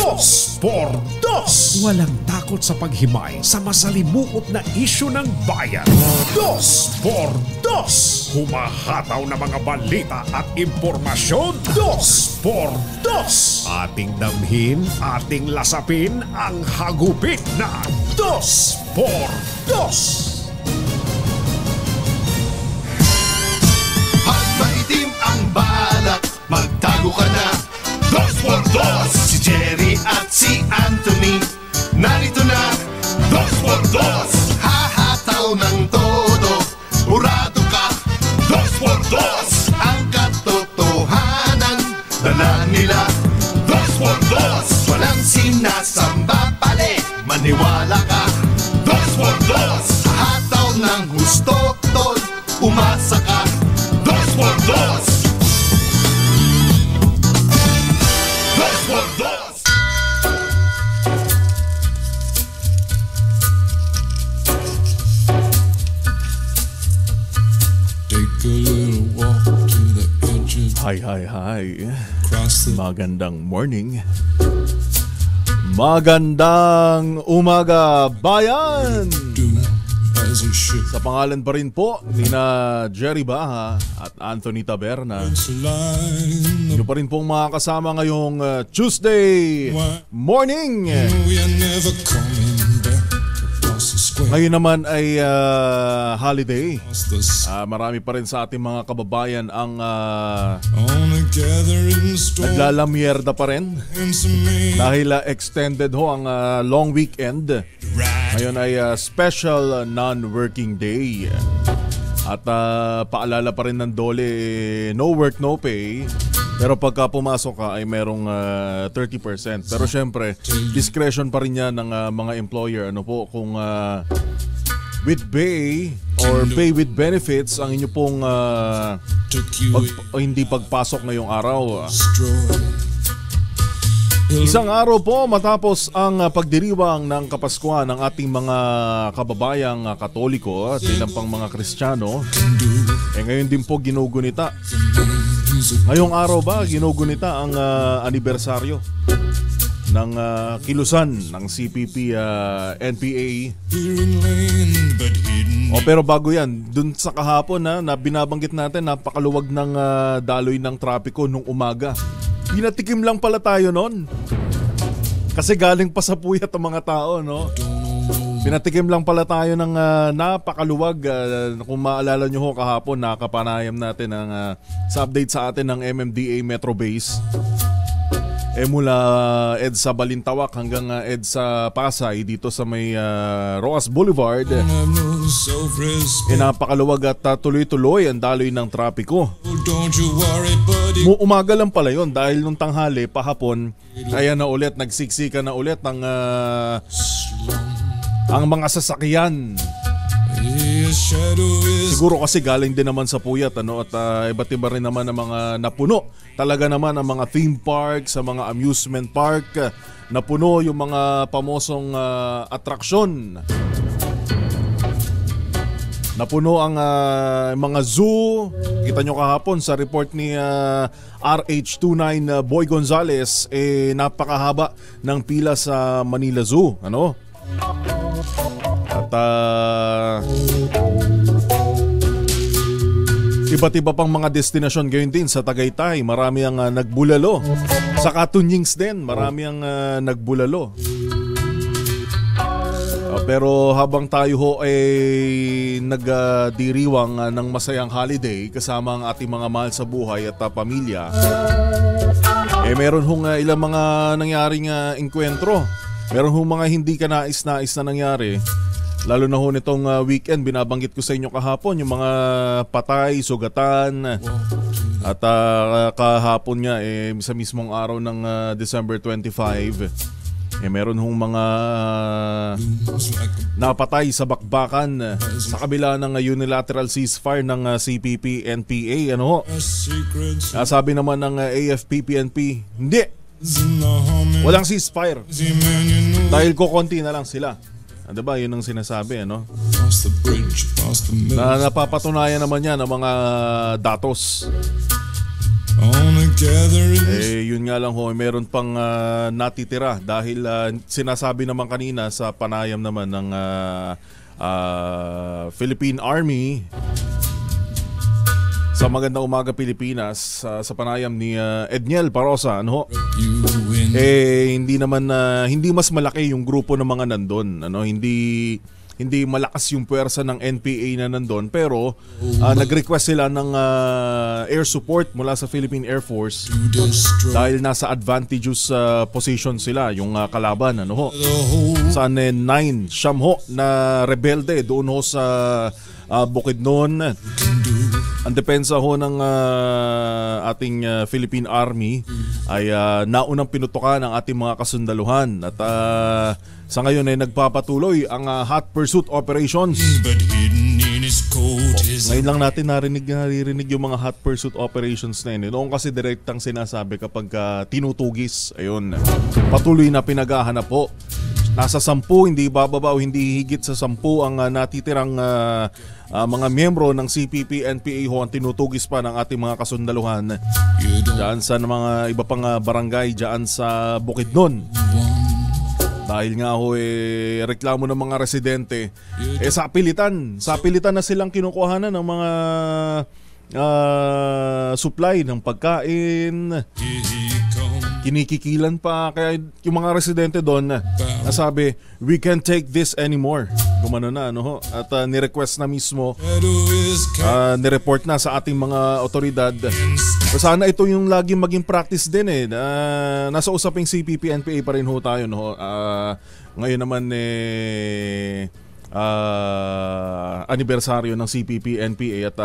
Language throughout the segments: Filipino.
Dos por Dos. Walang takot sa paghimay sa masalimuot na isyu ng bayan. Dos por Dos. Humahataw na mga balita at impormasyon. Dos por Dos. Ating damhin, ating lasapin ang hagupit na Dos por Dos. Pag maitim ang balak, magtago ka na. Dos por Dos. Si Jerry at si Anthony narito na. Dos por Dos. Hahataw ng todo, urado ka. Dos por Dos. Ang katotohanan dala nila. Dos por Dos. Walang sinasamba pali, maniwala ka. Dos por Dos. Hataw ng husto, tol, umasa ka. Dos por Dos. Dos por Dos. Take a little walk to the edge of Hi. across the Magandang morning. Magandang umaga, bayan! doom as it should. Sa pangalan pa rin po nina Jerry Baha at Anthony Taberna. It's a line Inyo pa rin pong makakasama ngayong Tuesday morning. we are never coming back across the square. Ngayon naman ay holiday. Across the Marami pa rin sa ating mga kababayan ang on a gathering storm. naglalamierda pa rin Handsome man, dahil extended ho ang long weekend. right? Ngayon ay special non-working day. At paalala pa rin ng DOLE, no work, no pay. Pero pagka pumasok ka ay merong 30%. Pero syempre, discretion pa rin yan ng mga employer. Ano po, kung with pay or pay with benefits ang inyo pong Took you hindi pagpasok ngayong araw. destroy. Isang araw po matapos ang pagdiriwang ng Kapaskuhan ng ating mga kababayang Katoliko at ilang pang mga Kristiyano, ngayon din po ginugunita. Ngayong araw ba ginugunita ang anibersaryo ng kilusan ng CPP NPA. Pero bago yan, dun sa kahapon na binabanggit natin, napakaluwag ng daloy ng trapiko nung umaga. Pinatikim lang pala tayo nun. Kasi galing pa sa puyat ang mga tao, no? Pinatikim lang pala tayo ng napakaluwag. Kung maalala nyo ho kahapon, nakapanayam natin sa update sa atin ng MMDA Metro Base. Mula EDSA Balintawak hanggang EDSA Pasay dito sa may Roas Boulevard. Napakaluwag at tuloy-tuloy ang daloy ng trapiko. Don't you worry, buddy. Umaga lang pala yon dahil nung tanghali, pahapon, kaya na ulit, nagsiksika na ulit ang mga sasakyan. Siguro kasi galing din naman sa puyat, ano, at iba't iba rin naman ang mga napuno. Talaga naman ang mga theme park, sa mga amusement park, napuno yung mga pamosong atraksyon. Napuno ang mga zoo. Kita nyo kahapon sa report ni RH29 Boy Gonzales, napakahaba ng pila sa Manila Zoo, ano? At iba't iba pang mga destinasyon gayon din sa Tagaytay. Marami ang nagbulalo. Sa Katunyings din, marami ang nagbulalo. Pero habang tayo ho ay nagdiriwang ng masayang holiday kasama ang ating mga mahal sa buhay at pamilya, meron hong ilang mga nangyaring engkwentro. Meron hong mga hindi ka nais-nais na nangyari. Lalo na ho nitong weekend, binabanggit ko sa inyo kahapon, yung mga patay, sugatan. At kahapon nga, sa mismong araw ng December 25, meron hong mga napatay sa bakbakan sa kabila ng unilateral ceasefire ng CPP NPA. Ano ho? Sabi naman ng AFP-PNP, hindi, walang ceasefire dahil kukonti na lang sila. Diba? Yun ang sinasabi, ano? Na napapatunayan naman yan ng mga datos. on a gathering. Yun nga lang ho, meron pang natitira dahil sinasabi naman kanina sa panayam naman ng Philippine Army sa Magandang Umaga Pilipinas, sa panayam ni Edniel Parosa, ano ho? Hindi naman hindi mas malaki yung grupo ng mga nandun, ano, hindi malakas yung puwersa ng NPA na nandun, pero nag-request sila ng air support mula sa Philippine Air Force dahil nasa advantageous position sila yung kalaban, ano ho. Saan 9 siyam ho na rebelde doon ho sa Bukidnon. Ang depensa ho ng ating Philippine Army ay naunang pinutukan ang ating mga kasundaluhan at sa ngayon ay nagpapatuloy ang hot pursuit operations. Ngayon lang natin naririnig yung mga hot pursuit operations na yun. Noong kasi direktang sinasabi kapag tinutugis, ayun, patuloy na pinaghahanap po. Nasa 10, hindi bababa o hindi higit sa 10 ang natitirang mga miyembro ng CPP-NPA ho ang tinutugis pa ng ating mga kasundaluhan dyan sa mga iba pang barangay dyan sa Bukidnon. Dahil nga ho reklamo ng mga residente sa pilitan na silang kinukuhanan ng mga supply ng pagkain. Kinikikilan pa, kaya yung mga residente doon nasabi, we can't take this anymore. Gumano na, ano ho? At ni-request na mismo, ni-report na sa ating mga otoridad. So sana ito yung laging maging practice din nasa usaping CPP-NPA pa rin ho tayo, no? Ngayon naman anibersaryo ng CPP-NPA at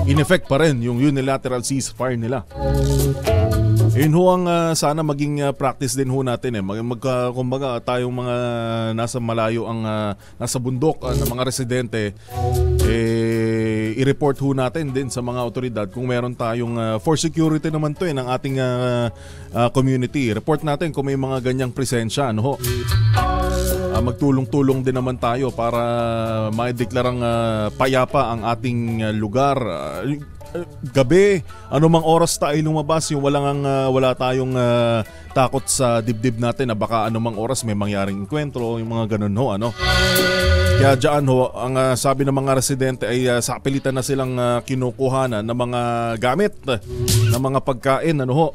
in effect pa rin yung unilateral ceasefire nila. Yun ho ang sana maging practice din ho natin kumbaga tayong mga nasa malayo ang nasa bundok ng mga residente i-report ho natin din sa mga otoridad kung meron tayong for security naman to ng ating community. Report natin kung may mga ganyang presensya, ano ho. Magtulong-tulong din naman tayo para maideklarang payapa ang ating lugar. Gabi, anumang oras tayo lumabas, yung wala tayong takot sa dibdib natin na baka anumang oras may mangyaring enkwentro, yung mga ganun ho, ano. Kaya dyan ho, ang sabi ng mga residente ay sa pilitan na silang kinukuhanan ng mga gamit, ng mga pagkain, ano ho.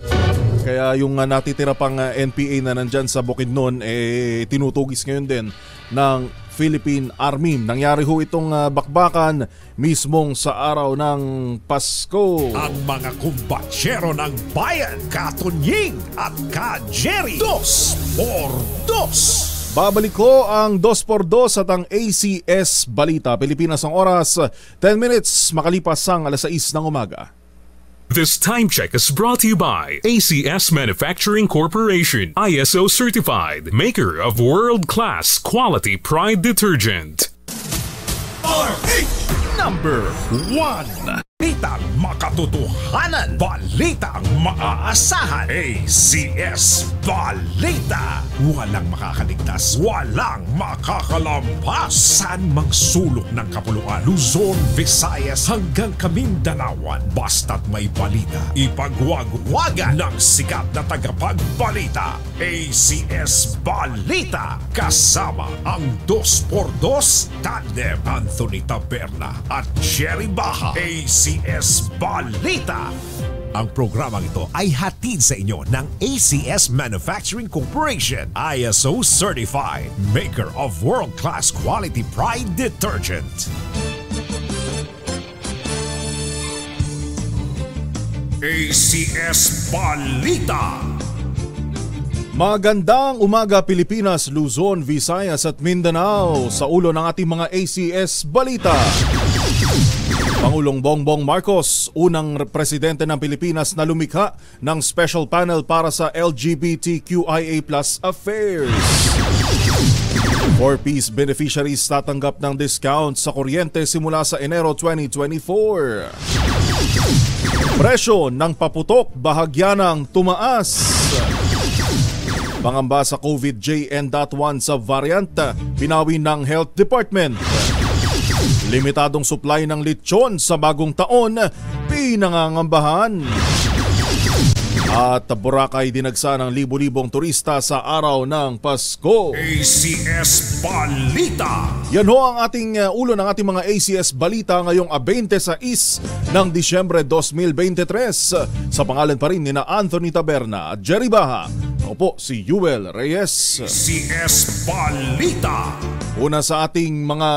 Kaya yung natitira pang NPA na nandyan sa Bukidnon tinutugis ngayon din ng Philippine Army. Nangyari ho itong bakbakan mismong sa araw ng Pasko. Ang mga kumbatsero ng bayan, Katunying at Ka-Jerry, 2x2. Babalik ko ang 2x2 at ang ACS Balita Pilipinas. Ang oras 10 minutes makalipas ang 6:00 ng umaga. This time check is brought to you by ACS Manufacturing Corporation, ISO certified, maker of world-class quality Pride detergent. Number 1. Balitang makatotohanan, balitang maaasahan, ACS Balita. Walang makakaligtas, walang makakalampas. Saan mang sulok ng kapuluan, Luzon, Visayas hanggang Kamindalawan, basta't may balita, ipagwagwagan ng sikat na tagapagbalita. ACS Balita, kasama ang 2x2 tandem Anthony Taberna at Jerry Baha. ACS Balita. Ang programang ito ay hatid sa inyo ng ACS Manufacturing Corporation, ISO certified, maker of world-class quality Pride detergent. ACS Balita. Magandang umaga Pilipinas, Luzon, Visayas at Mindanao. Sa ulo ng ating mga ACS Balita. Pangulong Bongbong Marcos, unang presidente ng Pilipinas na lumikha ng special panel para sa LGBTQIA+ affairs. 4-piece beneficiaries tatanggap ng discount sa kuryente simula sa Enero 2024. Presyo ng paputok bahagyanang tumaas. Pangamba sa COVID JN.1 sa variant, pinawi ng Health Department. Limitadong supply ng lechon sa bagong taon, pinangangambahan. At Boracay dinagsa ng libo-libong turista sa araw ng Pasko. ACS Balita. Yan ho ang ating ulo ng ating mga ACS Balita ngayong 26 ng Disyembre 2023. Sa pangalan pa rin ni na Anthony Taberna at Jerry Baha. Ako po si Yuel Reyes. ACS Balita. Una sa ating mga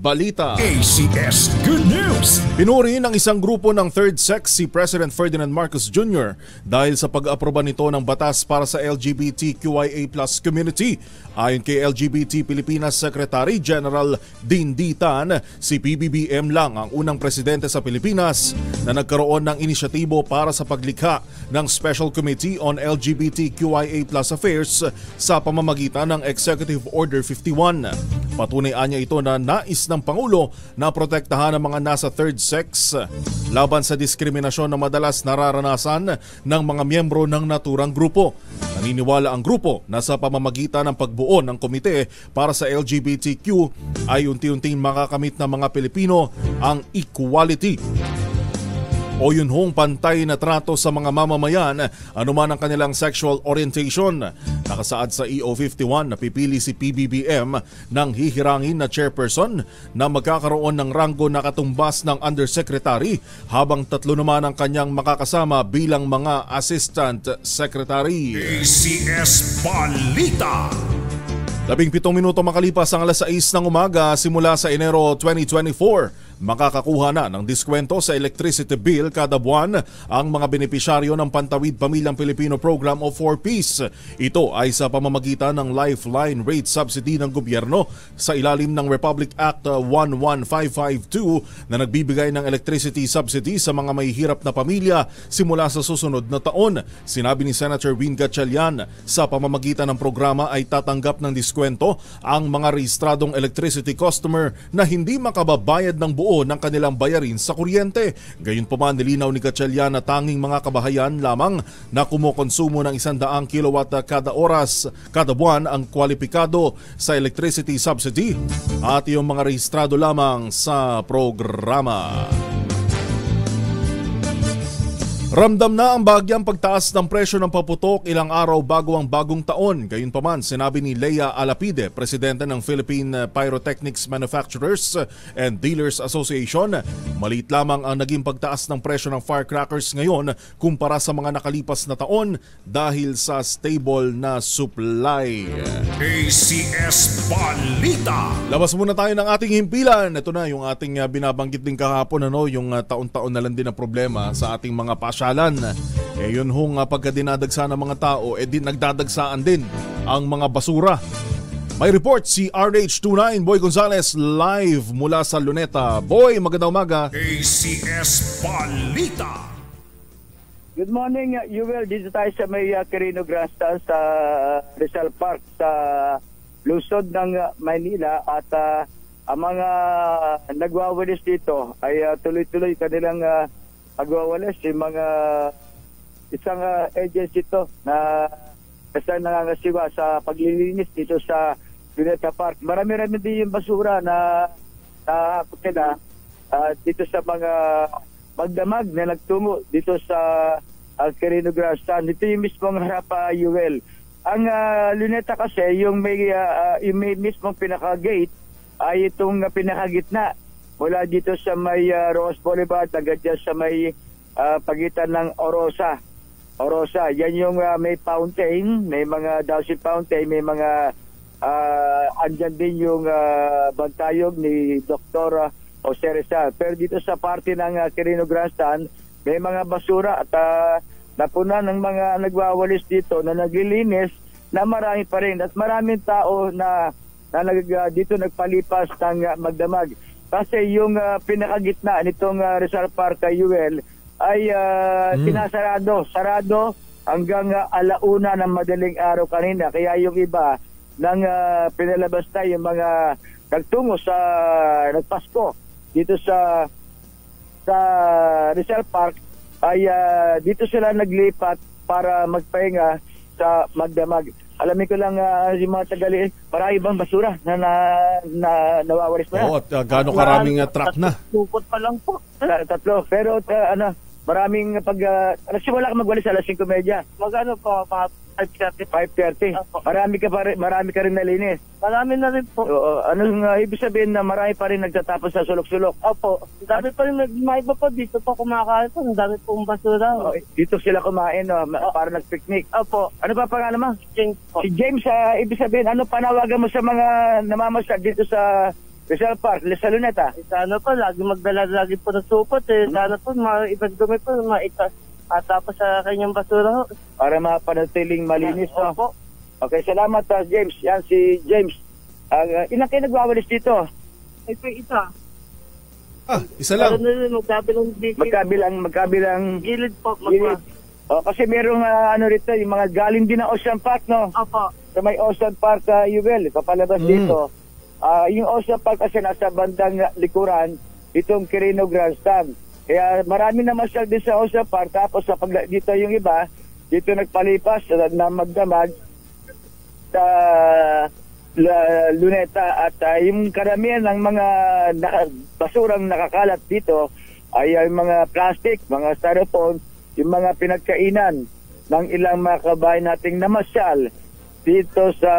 balita. ACS Good News. Pinuri ng isang grupo ng third sex si President Ferdinand Marcos Jr. dahil sa pag-aproba nito ng batas para sa LGBTQIA+ community. Ayon kay LGBT Pilipinas Secretary General Dean D. Tan, si PBBM lang ang unang presidente sa Pilipinas na nagkaroon ng inisyatibo para sa paglikha ng Special Committee on LGBTQIA+ Affairs sa pamamagitan ng Executive Order 51. Patunay niya ito na nais ng Pangulo na protektahan ang mga nasa third sex laban sa diskriminasyon na madalas nararanasan ng mga miyembro ng naturang grupo. Naniniwala ang grupo na sa pamamagitan ng pagbuo ng komite para sa LGBTQ ay unti-unting makakamit ng mga Pilipino ang equality o yun hong pantay na trato sa mga mamamayan anuman ang kanilang sexual orientation. Nakasaad sa EO 51 na pipili si PBBM ng hihirangin na chairperson na magkakaroon ng ranggo na katumbas ng undersecretary habang 3 naman ang kanyang makakasama bilang mga assistant secretary. ACS Balita. 17 minuto makalipas ang alas 6 ng umaga simula sa Enero 2024. Makakakuha na ng diskwento sa electricity bill kada buwan ang mga benepisyaryo ng Pantawid Pamilyang Pilipino Program o 4Ps. Ito ay sa pamamagitan ng Lifeline Rate Subsidy ng gobyerno sa ilalim ng Republic Act 11552 na nagbibigay ng electricity subsidy sa mga may hirap na pamilya simula sa susunod na taon. Sinabi ni Senator Win Gatchalian, sa pamamagitan ng programa ay tatanggap ng diskwento ang mga rehistradong electricity customer na hindi makababayad ng buo ng kanilang bayarin sa kuryente. Gayunpaman, nilinaw ni Gatchalian na tanging mga kabahayan lamang na kumukonsumo ng 100 kilowatt kada oras kada buwan ang kwalipikado sa electricity subsidy at yung mga rehistrado lamang sa programa. Ramdam na ang bahagyang pagtaas ng presyo ng paputok ilang araw bago ang bagong taon. Gayunpaman, sinabi ni Lea Alapide, presidente ng Philippine Pyrotechnics Manufacturers and Dealers Association, maliit lamang ang naging pagtaas ng presyo ng firecrackers ngayon kumpara sa mga nakalipas na taon dahil sa stable na supply. ACS Balita. Labas muna tayo ng ating himpilan. Ito na yung ating binabanggit din kahapon, yung taon-taon na lang din na problema sa ating mga pasyalan. Yun hong pagka dinadagsa ng mga tao, nagdadagsaan din ang mga basura. May report si RH29 Boy Gonzales live mula sa Luneta. Boy, magandang umaga. ACS Balita. Good morning, Yuel. Dito tayo sa may Quirino Grasta sa Rizal Park sa lungsod ng Maynila at ang mga nagwawalis dito ay tuloy-tuloy kanilang pagwawalis. Yung mga isang agency to na kasi nangangasiwa sa paglilinis dito sa Luneta Park. Marami-rami din yung basura na dito sa mga magdamag na nagtungo dito sa Quirino Grasta. Dito yung mismong harap, Yuel. Ang Luneta kasi, yung may mismong pinaka-gate ay itong pinaka-gitna. Mula dito sa may Rose Boulevard, agad dyan sa may pagitan ng Orosa. Yan yung may fountain, may mga Dawson Fountain, may mga andyan din yung bantayog ni Dr. Jose Rizal. Pero dito sa parte ng Quirino Grandstand, may mga basura at napunan ng mga nagwawalis dito na naglilinis na marami pa rin. At maraming tao na dito nagpalipas ng magdamag. Kasi yung pinakagitna nitong Rizal Park, UL, ay sarado hanggang alauna ng madaling araw kanina. Kaya yung iba nang pinalabas na yung mga nagtungo sa nagpasko dito sa Rizal Park ay dito sila naglipat para magpahinga sa magdamag. alamin ko lang yung mga tagali, marami bang basura na nawawalis pa na? Oo, at gaano karaming truck na? Supot pa lang po. Tatlo. Pero maraming alas wala ka magwalis alas 5:30. Magano po, 5:30. 5:30. Marami ka rin nalinis. Marami na rin po. Oo, anong ibig sabihin na marami pa rin nagtatapos sa sulok-sulok? Opo. Ang dami pa rin maiba po dito po kumakain po. Ang dami pong basura. Dito sila kumain para nag-picnic. Opo. Ano pa pangalan mo? James po. Si James, ibig sabihin, ano panawagan mo sa mga namamasyal dito sa Rizal Park, sa Luneta? Sana po, lagi magdala lagi po ng supot eh. Sana po, ibang dumi po, tapos sa kanyang basura. Para mapanatiling malinis. Opo. Okay, salamat James. Yan si James. Ilan kayo nagwawalis dito? Ay po, isa. Isa lang. Magkabilang Gilid po. gilid. Kasi merong rito, yung mga galing din ng Ocean Park, no? Opo. Sa may Ocean Park, Yuvel, papalabas dito. Yung Ocean Park kasi nasa bandang likuran, itong Quirino Grandstand. Kaya marami na masyal din sa Ocean Park. Tapos dito yung iba, dito nagpalipas na magdamag sa Luneta. At yung karamihan ng mga basurang nakakalat dito ay yung mga plastic, mga styrofoam, yung mga pinagkainan ng ilang mga kabayan nating namasyal dito sa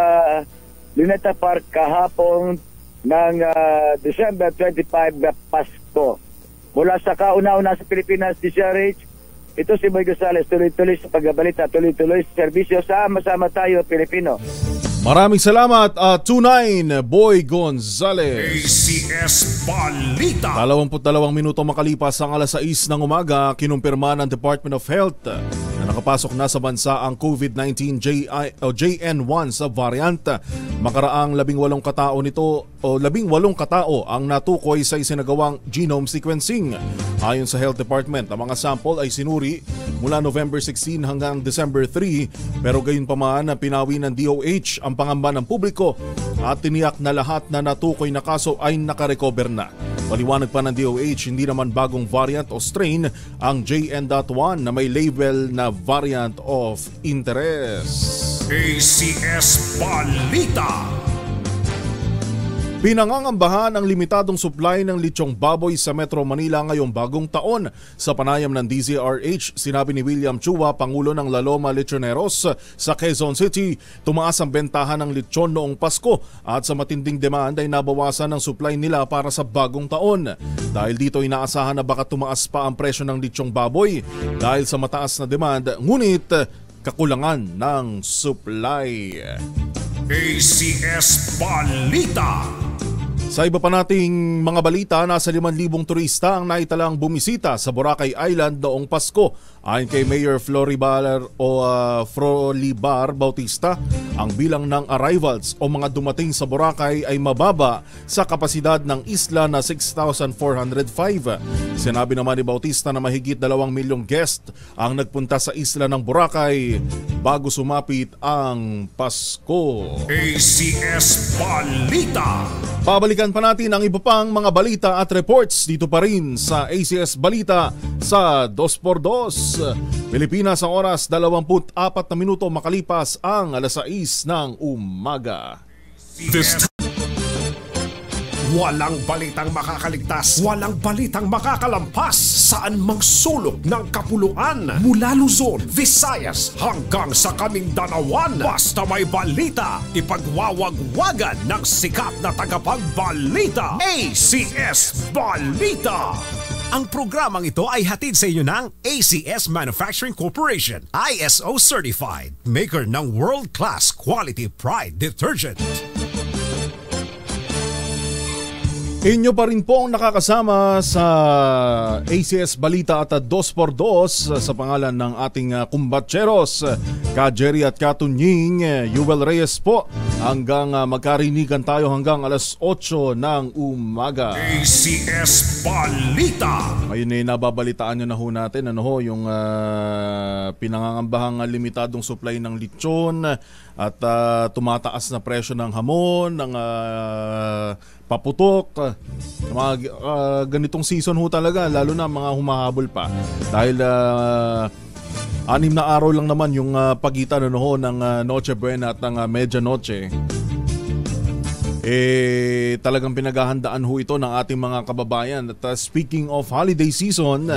Luneta Park kahapon ng December 25 na Pasko. Mula sa kauna-una sa Pilipinas, DCRH, ito si Boy Gonzales, tuloy-tuloy sa pagbabalita, tuloy-tuloy sa serbisyo, sama-sama tayo, Pilipino. Maraming salamat, 29 Boy Gonzales. ACS Balita. 22 minuto makalipas ang alas 6 ng umaga, kinumpirma ng Department of Health na nakapasok na sa bansa ang COVID-19 JN1 sa variant. Makaraang 18 katao ang natukoy sa isinagawang genome sequencing. Ayon sa Health Department, ang mga sample ay sinuri mula November 16 hanggang December 3, pero gayunpaman pinawi ng DOH ang pangamba ng publiko at tiniyak na lahat na natukoy na kaso ay nakarecover na. Paliwanag pa ng DOH, hindi naman bagong variant o strain ang JN.1 na may label na variant of interest. ACS Balita. Pinangangambahan ang limitadong supply ng lechong baboy sa Metro Manila ngayong bagong taon. Sa panayam ng DZRH, sinabi ni William Chua, Pangulo ng La Loma Lechoneros sa Quezon City, tumaas ang bentahan ng lechon noong Pasko at sa matinding demand ay nabawasan ang supply nila para sa bagong taon. Dahil dito inaasahan na baka tumaas pa ang presyo ng lechong baboy dahil sa mataas na demand, ngunit kakulangan ng supply. ACS Balita. Sa iba pa nating mga balita, nasa 5,000 turista ang naitalang bumisita sa Boracay Island noong Pasko. Ayon kay Mayor Floribar Bautista, ang bilang ng arrivals o mga dumating sa Boracay ay mababa sa kapasidad ng isla na 6,405. Sinabi naman ni Bautista na mahigit 2 milyong guest ang nagpunta sa isla ng Boracay bago sumapit ang Pasko. ACS Balita. Pabalikan pa natin ang iba pang mga balita at reports dito pa rin sa ACS Balita sa 2x2. Pilipinas, ang oras 24 na minuto makalipas ang alas 6 ng umaga. Walang balitang makakaligtas, walang balitang makakalampas, saan mang sulok ng kapuluan, mula Luzon, Visayas hanggang sa Kamindanawan. Basta may balita, ipagwawagwagan ng sikat na tagapagbalita, ACS Balita. Ang programang ito ay hatid sa inyo ng ACS Manufacturing Corporation, ISO Certified, maker ng world-class quality Pride detergent. Inyo pa rin po ang nakakasama sa ACS Balita at 2x2 sa pangalan ng ating kumbatseros, Ka Jerry at Ka Tunying, Yuvel Reyes po, hanggang magkarinigan tayo hanggang alas 8 ng umaga. ACS Balita. Ngayon ay nababalitaan nyo na ho natin yung pinangangambahang limitadong supply ng lechon at tumataas na presyo ng hamon, ng paputok, mga ganitong season ho talaga, lalo na mga humahabol pa dahil 6 na araw lang naman yung pagitan ng Noche Buena at ng Medianoche. Talagang pinaghahandaan ho ito ng ating mga kababayan. At speaking of holiday season,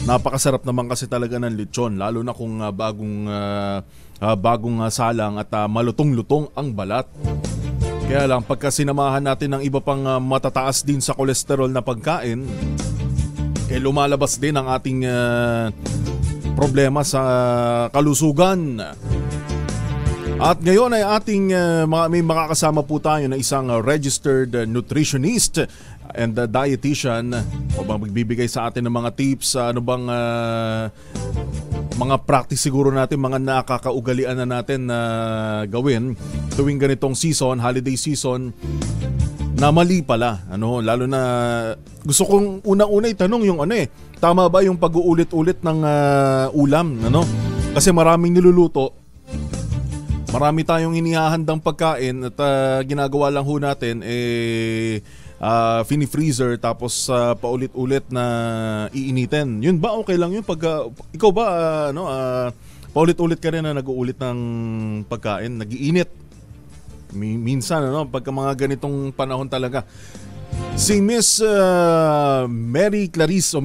napakasarap naman kasi talaga ng lechon, lalo na kung bagong salang at malutong-lutong ang balat. Kaya lang, pagka sinamahan natin ng iba pang matataas din sa kolesterol na pagkain, lumalabas din ang ating problema sa kalusugan. At ngayon ay ating may makakasama po tayo na isang registered nutritionist and dietitian o magbibigay sa atin ng mga tips, mga practice siguro natin, mga nakakaugalian na natin na gawin tuwing ganitong season, holiday season, na mali pala. Lalo na gusto kong unang-una itanong yung tama ba yung pag-uulit-ulit ng ulam? Kasi maraming niluluto, marami tayong inihahandang pagkain at ginagawa lang ho natin fini-freezer tapos paulit-ulit na iinitin. Yun ba okay lang yun? Ikaw ba paulit-ulit ka rin na nag-uulit ng pagkain, nag-iinit? Minsan pagka mga ganitong panahon talaga. Si Miss Mary Clarice o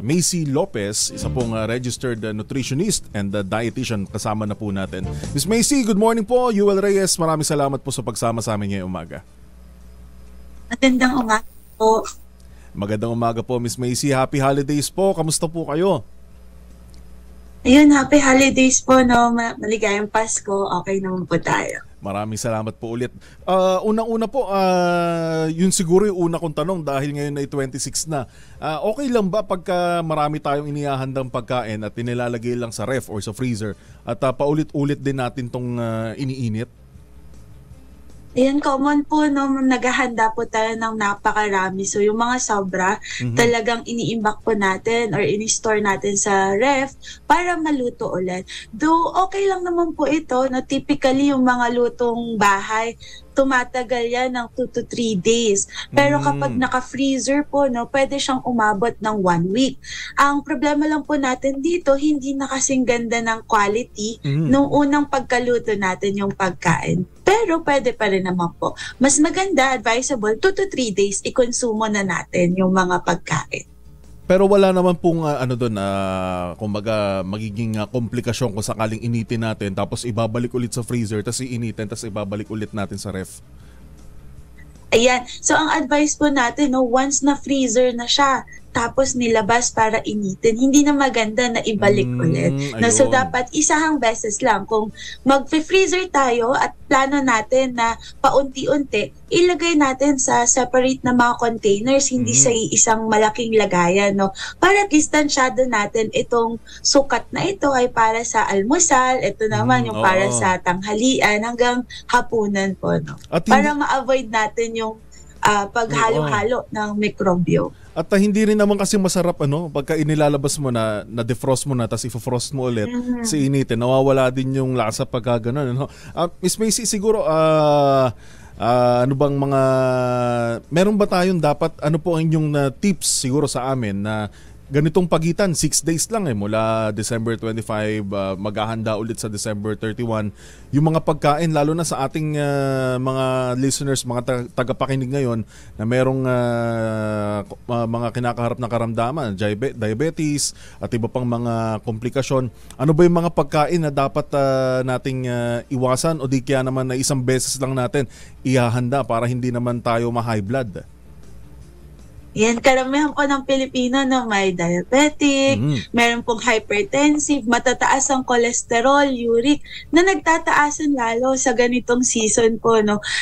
Macy Lopez, isa pong registered nutritionist and dietitian, kasama na po natin. Miss Macy, good morning po. Yuel Reyes, maraming salamat po sa pagsama sa amin ngayong umaga. Magandang umaga po. Magandang umaga po, Miss Macy. Happy holidays po. Kamusta po kayo? Ayun, happy holidays po, maligayang Pasko. Okay naman po tayo. Maraming salamat po ulit. Unang-una po, yun siguro yung una kong tanong dahil ngayon ay 26 na. Okay lang ba pagka marami tayong inihahandang pagkain at inilalagay lang sa ref or sa freezer at paulit-ulit din natin tong iniinit? Ayan, common po, naghahanda po tayo ng napakarami. So, yung mga sobra, talagang iniimbak po natin or ini-store natin sa ref para maluto ulit. Though, okay lang naman po ito. Typically, yung mga lutong bahay, tumatagal yan ng 2 to 3 days. Pero kapag naka-freezer po, pwede siyang umabot ng 1 week. Ang problema lang po natin dito, hindi na kasing ganda ng quality nung unang pagkaluto natin yung pagkain. Pero pwede pa rin naman po. Mas maganda, advisable, 2 to 3 days, ikonsumo na natin yung mga pagkain. Pero wala naman pong kumbaga magiging komplikasyon kung sakaling initin natin tapos ibabalik ulit sa freezer tapos iinitin tapos ibabalik ulit natin sa ref. Ayan. So, ang advice po natin, once na freezer na siya, tapos nilabas para initin, hindi na maganda na ibalik ulit. So, dapat isahang beses lang. Kung mag-freezer tayo at plano natin na paunti-unti, ilagay natin sa separate na mga containers, hindi sa isang malaking lagayan. Para distansyado natin itong sukat na ito ay para sa almusal, ito naman yung para sa tanghalian hanggang hapunan po. Para ma-avoid natin yung paghalo-halo ng mikrobyo. At hindi rin naman kasi masarap pagka inilalabas mo na defrost mo na tapos i-frost mo ulit sa initin, nawawala din yung lasa pagka gano'n. Miss Macy, siguro bang meron ba tayong dapat, po ang inyong tips siguro sa amin na ganitong pagitan, 6 days lang mula December 25, maghahanda ulit sa December 31, yung mga pagkain, lalo na sa ating mga listeners, mga tagapakinig ngayon na merong mga kinakaharap na karamdaman, diabetes at iba pang mga komplikasyon. Ano ba yung mga pagkain na dapat nating iwasan o di kaya naman na isang beses lang natin ihahanda para hindi naman tayo ma-high blood? Yan, karamihan po ng Pilipino may diabetic, meron pong hypertensive, matataas ang cholesterol, uric, na nagtataasan lalo sa ganitong season po.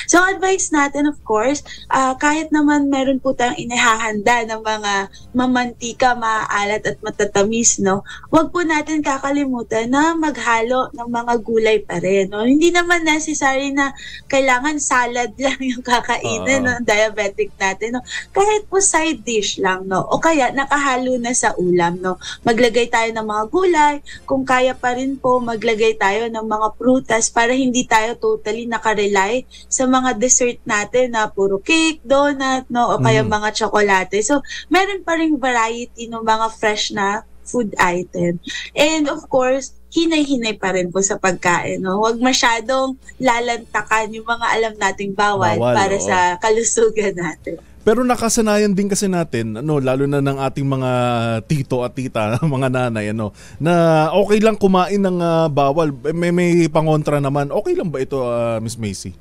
So, advice natin, of course, kahit naman meron po tayong inihahanda ng mga mamantika, maaalat at matatamis, wag po natin kakalimutan na maghalo ng mga gulay pa rin. Hindi naman necessary na kailangan salad lang yung kakainin ng diabetic natin. Kahit po side dish lang, o kaya nakahalo na sa ulam, maglagay tayo ng mga gulay, kung kaya pa rin po maglagay tayo ng mga prutas para hindi tayo totally nakarely sa mga dessert natin na puro cake, donut, o kaya mga tsokolate. So meron pa ring variety ng mga fresh na food item. And of course, hinay-hinay pa rin po sa pagkain. No? Huwag masyadong lalantakan yung mga alam nating bawal para sa kalusugan natin. Pero nakasanayan din kasi natin, lalo na ng ating mga tito at tita, mga nanay, na okay lang kumain ng bawal. May pangontra naman. Okay lang ba ito, Miss Macy?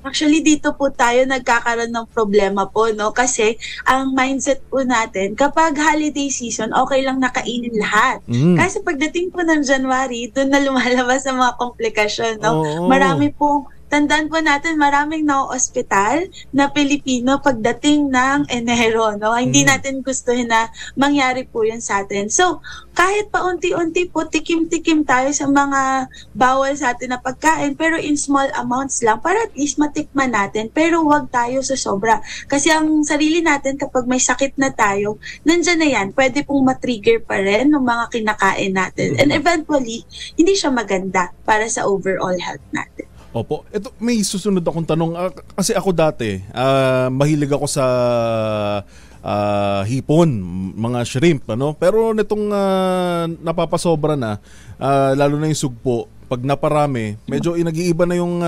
Actually, dito po tayo nagkakaroon ng problema po, no? Kasi ang mindset po natin, kapag holiday season, okay lang nakainin lahat. Kasi pagdating po ng January, doon na lumalabas ang mga komplikasyon, no? Marami pong tandaan po natin, maraming na-ospital na Pilipino pagdating ng Enero, no? Hindi natin gustuhin na mangyari po yun sa atin. So, kahit pa unti-unti po, tikim-tikim tayo sa mga bawal sa atin na pagkain, pero in small amounts lang, para at least matikman natin, pero huwag tayo sa sobra. Kasi ang sarili natin, kapag may sakit na tayo, nandyan na yan, pwede pong matrigger pa rin ng mga kinakain natin. And eventually, hindi siya maganda para sa overall health natin. Opo. Ito, may susunod akong tanong. Kasi ako dati, mahilig ako sa hipon, mga shrimp, Pero nitong napapasobra na, lalo na yung sugpo, pag naparami, medyo nag-iiba na yung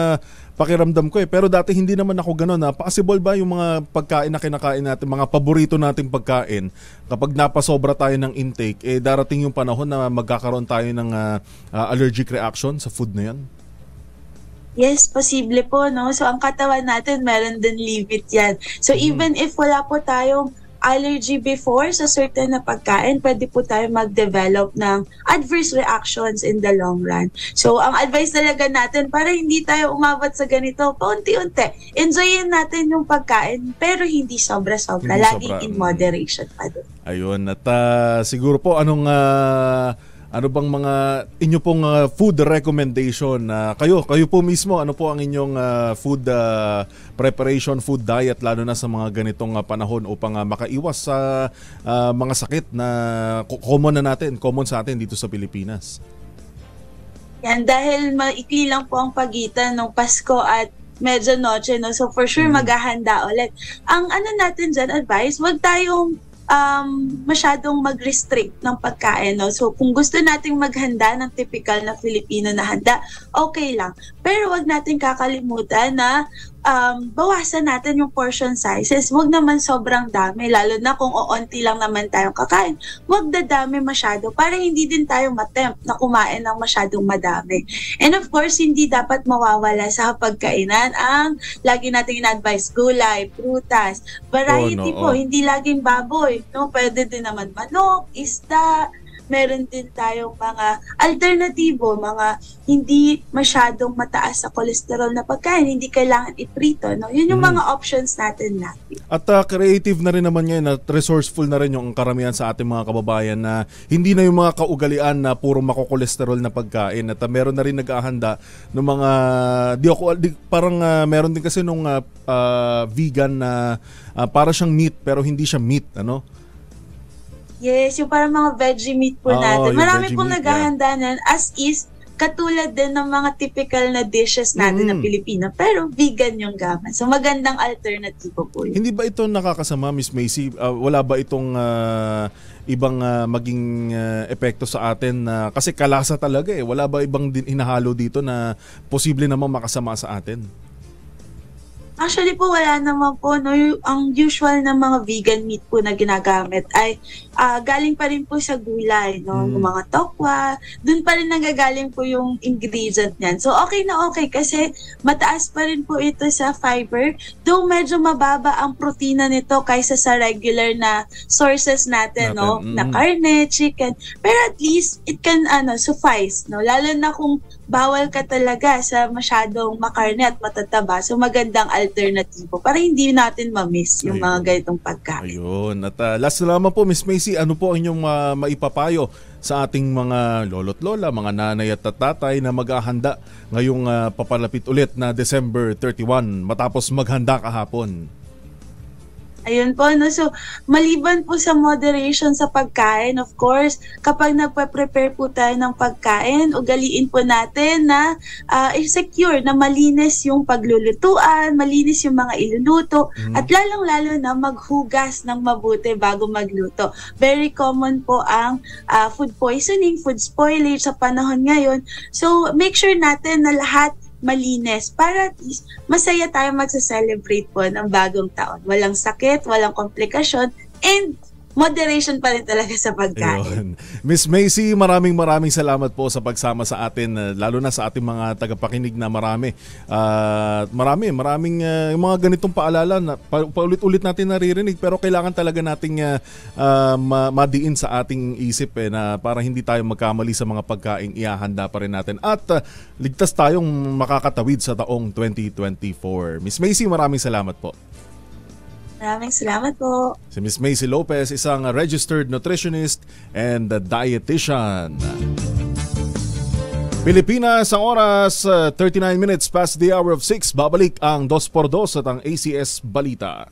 pakiramdam ko . Pero dati hindi naman ako gano'n. Possible ba yung mga pagkain na kinakain natin, mga paborito nating pagkain, kapag napasobra tayo ng intake, darating yung panahon na magkakaroon tayo ng allergic reaction sa food na yan? Yes, posible po, no? So, ang katawan natin, meron din limit yan. So, even if wala po tayong allergy before sa certain na pagkain, pwede po tayo mag-develop ng adverse reactions in the long run. So, ang advice talaga natin, para hindi tayo umabot sa ganito, paunti-unti, enjoyin natin yung pagkain, pero hindi sobra-sobra. Laging in moderation pa din. Ayun, at siguro po, ano bang mga inyo pong food recommendation? Kayo po mismo, ano po ang inyong food preparation, food diet, lalo na sa mga ganitong panahon upang makaiwas sa mga sakit na common sa atin dito sa Pilipinas? Yan, dahil maikli lang po ang pagitan ng Pasko at Medianoche, no? So for sure maghahanda ulit. Ang natin dyan, advice, wag tayong masyadong mag-restrict ng pagkain, no? So kung gusto nating maghanda ng typical na Filipino na handa, okay lang. Pero wag nating kakalimutan na bawasan natin yung portion sizes. Wag naman sobrang dami, lalo na kung oonti lang naman tayong kakain. Wag dadami masyado para hindi din tayo matempt na kumain ng masyadong madami. And of course, hindi dapat mawawala sa pagkainan ang lagi nating in-advise, gulay, prutas, variety po, hindi laging baboy, no? Pwede din naman manok, isda, meron din tayong mga alternatibo, mga hindi masyadong mataas sa cholesterol na pagkain, hindi kailangan iprito, no? Yun yung mga options natin lagi. At creative na rin naman ngayon at resourceful na rin yung karamihan sa ating mga kababayan na hindi na yung mga kaugalian na puro makokolesterol na pagkain. At meron na rin naghahanda ng mga parang meron din kasi nung vegan na para siyang meat pero hindi siya meat, Yes, yung parang mga veggie meat po natin. Marami pong naghahanda nan as is, katulad din ng mga typical na dishes natin na Pilipino, pero vegan yung gaman. So magandang alternatibo po yun. Hindi ba ito nakakasama, Miss Macy? Wala ba itong ibang maging epekto sa atin? Kasi kalasa talaga Wala ba ibang hinahalo dito na posible namang makasama sa atin? Actually po, wala naman po. No? Ang usual na mga vegan meat po na ginagamit ay galing pa rin po sa gulay. No? Yung mga tokwa, dun pa rin nanggagaling po yung ingredient niyan. So okay na okay kasi mataas pa rin po ito sa fiber. Though medyo mababa ang protina nito kaysa sa regular na sources natin. No? Na karne, chicken. Pero at least it can suffice. No? Lalo na kung bawal ka talaga sa masyadong makarne at matataba. So magandang alternatibo para hindi natin ma-miss yung mga ganitong pagkain. Ayun. At last na naman po, Miss Macy, ano po ang inyong maipapayo sa ating mga lolo't lola, mga nanay at tatay na maghahanda ngayong papalapit ulit na December 31 matapos maghanda kahapon? Ayun po, no? So, maliban po sa moderation sa pagkain, of course, kapag nagpa-prepare po tayo ng pagkain, ugaliin po natin na i-secure na malinis yung paglulutuan, malinis yung mga iluluto, at lalong-lalo na maghugas ng mabuti bago magluto. Very common po ang food poisoning, food spoilage sa panahon ngayon. So, make sure natin na lahat malinis para at least masaya tayo magsa-celebrate po ng bagong taon. Walang sakit, walang komplikasyon, and moderation pa rin talaga sa pagkain. Ayun. Miss Macy, maraming salamat po sa pagsama sa atin, lalo na sa ating mga tagapakinig na marami. Maraming yung mga ganitong paalala na paulit-ulit natin naririnig, pero kailangan talaga nating madiin sa ating isip na para hindi tayo magkamali sa mga pagkaing ihahanda pa rin natin at ligtas tayong makakatawid sa taong 2024. Miss Macy, maraming salamat po. Maraming salamat po. Si Miss Macy Lopez, isang registered nutritionist and dietitian. Pilipinas, ang oras 39 minutes past the hour of 6. Babalik ang 2x2 at ang ACS Balita.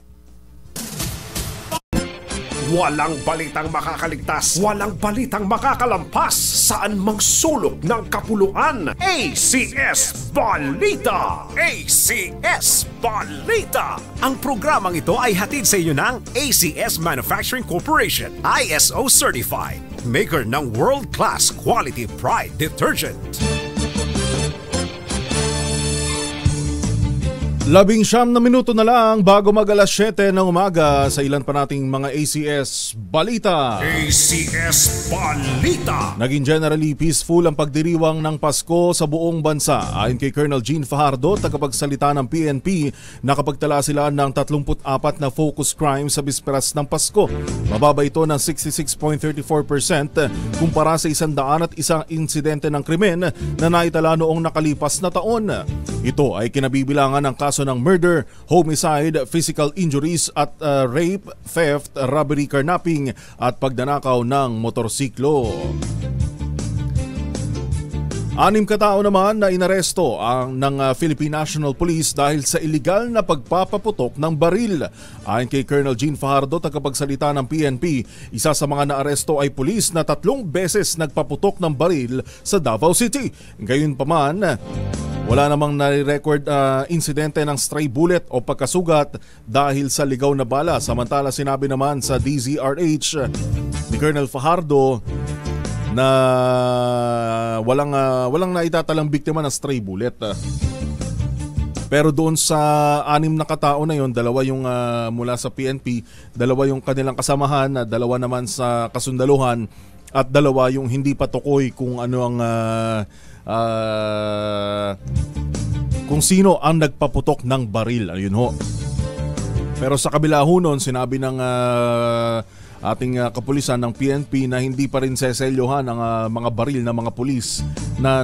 Walang balitang makakaligtas, walang balitang makakalampas, saan mang sulok ng kapuluan. ACS Balita! ACS Balita! Ang programang ito ay hatid sa inyo ng ACS Manufacturing Corporation, ISO Certified, maker ng world-class quality Pride detergent. 19 na minuto na lang bago mag-alas 7 ng umaga sa ilan pa nating mga ACS Balita. ACS Balita! Naging generally peaceful ang pagdiriwang ng Pasko sa buong bansa. Ayon kay Colonel Gene Fajardo, tagapagsalita ng PNP, nakapagtala sila ng 34 na focus crimes sa bisperas ng Pasko. Mababa ito ng 66.34% kumpara sa 101 insidente ng krimen na naitala noong nakalipas na taon. Ito ay kinabibilangan ng kaso ng murder, homicide, physical injuries at rape, theft, robbery, carnapping at pagdanakaw ng motorsiklo. 6 katao naman na inaresto ng Philippine National Police dahil sa illegal na pagpapaputok ng baril. Ayon kay Colonel Gene Fajardo, tagapagsalita ng PNP, isa sa mga naaresto ay pulis na 3 beses nagpaputok ng baril sa Davao City. Gayunpaman, wala namang nare-record insidente ng stray bullet o pagkasugat dahil sa ligaw na bala. Samantala, sinabi naman sa DZRH ni Colonel Fajardo na walang naitatalang biktima ng stray bullet. Pero doon sa 6 na katao na yon, 2 yung mula sa PNP, 2 yung kanilang kasamahan, 2 naman sa kasundaluhan at 2 yung hindi pa tukoy kung ano ang kung sino ang nagpaputok ng baril. Ayun ho. Pero sa kabila ho nun, sinabi ng ating kapulisan ng PNP na hindi pa rin seselyohan ang mga baril ng mga pulis na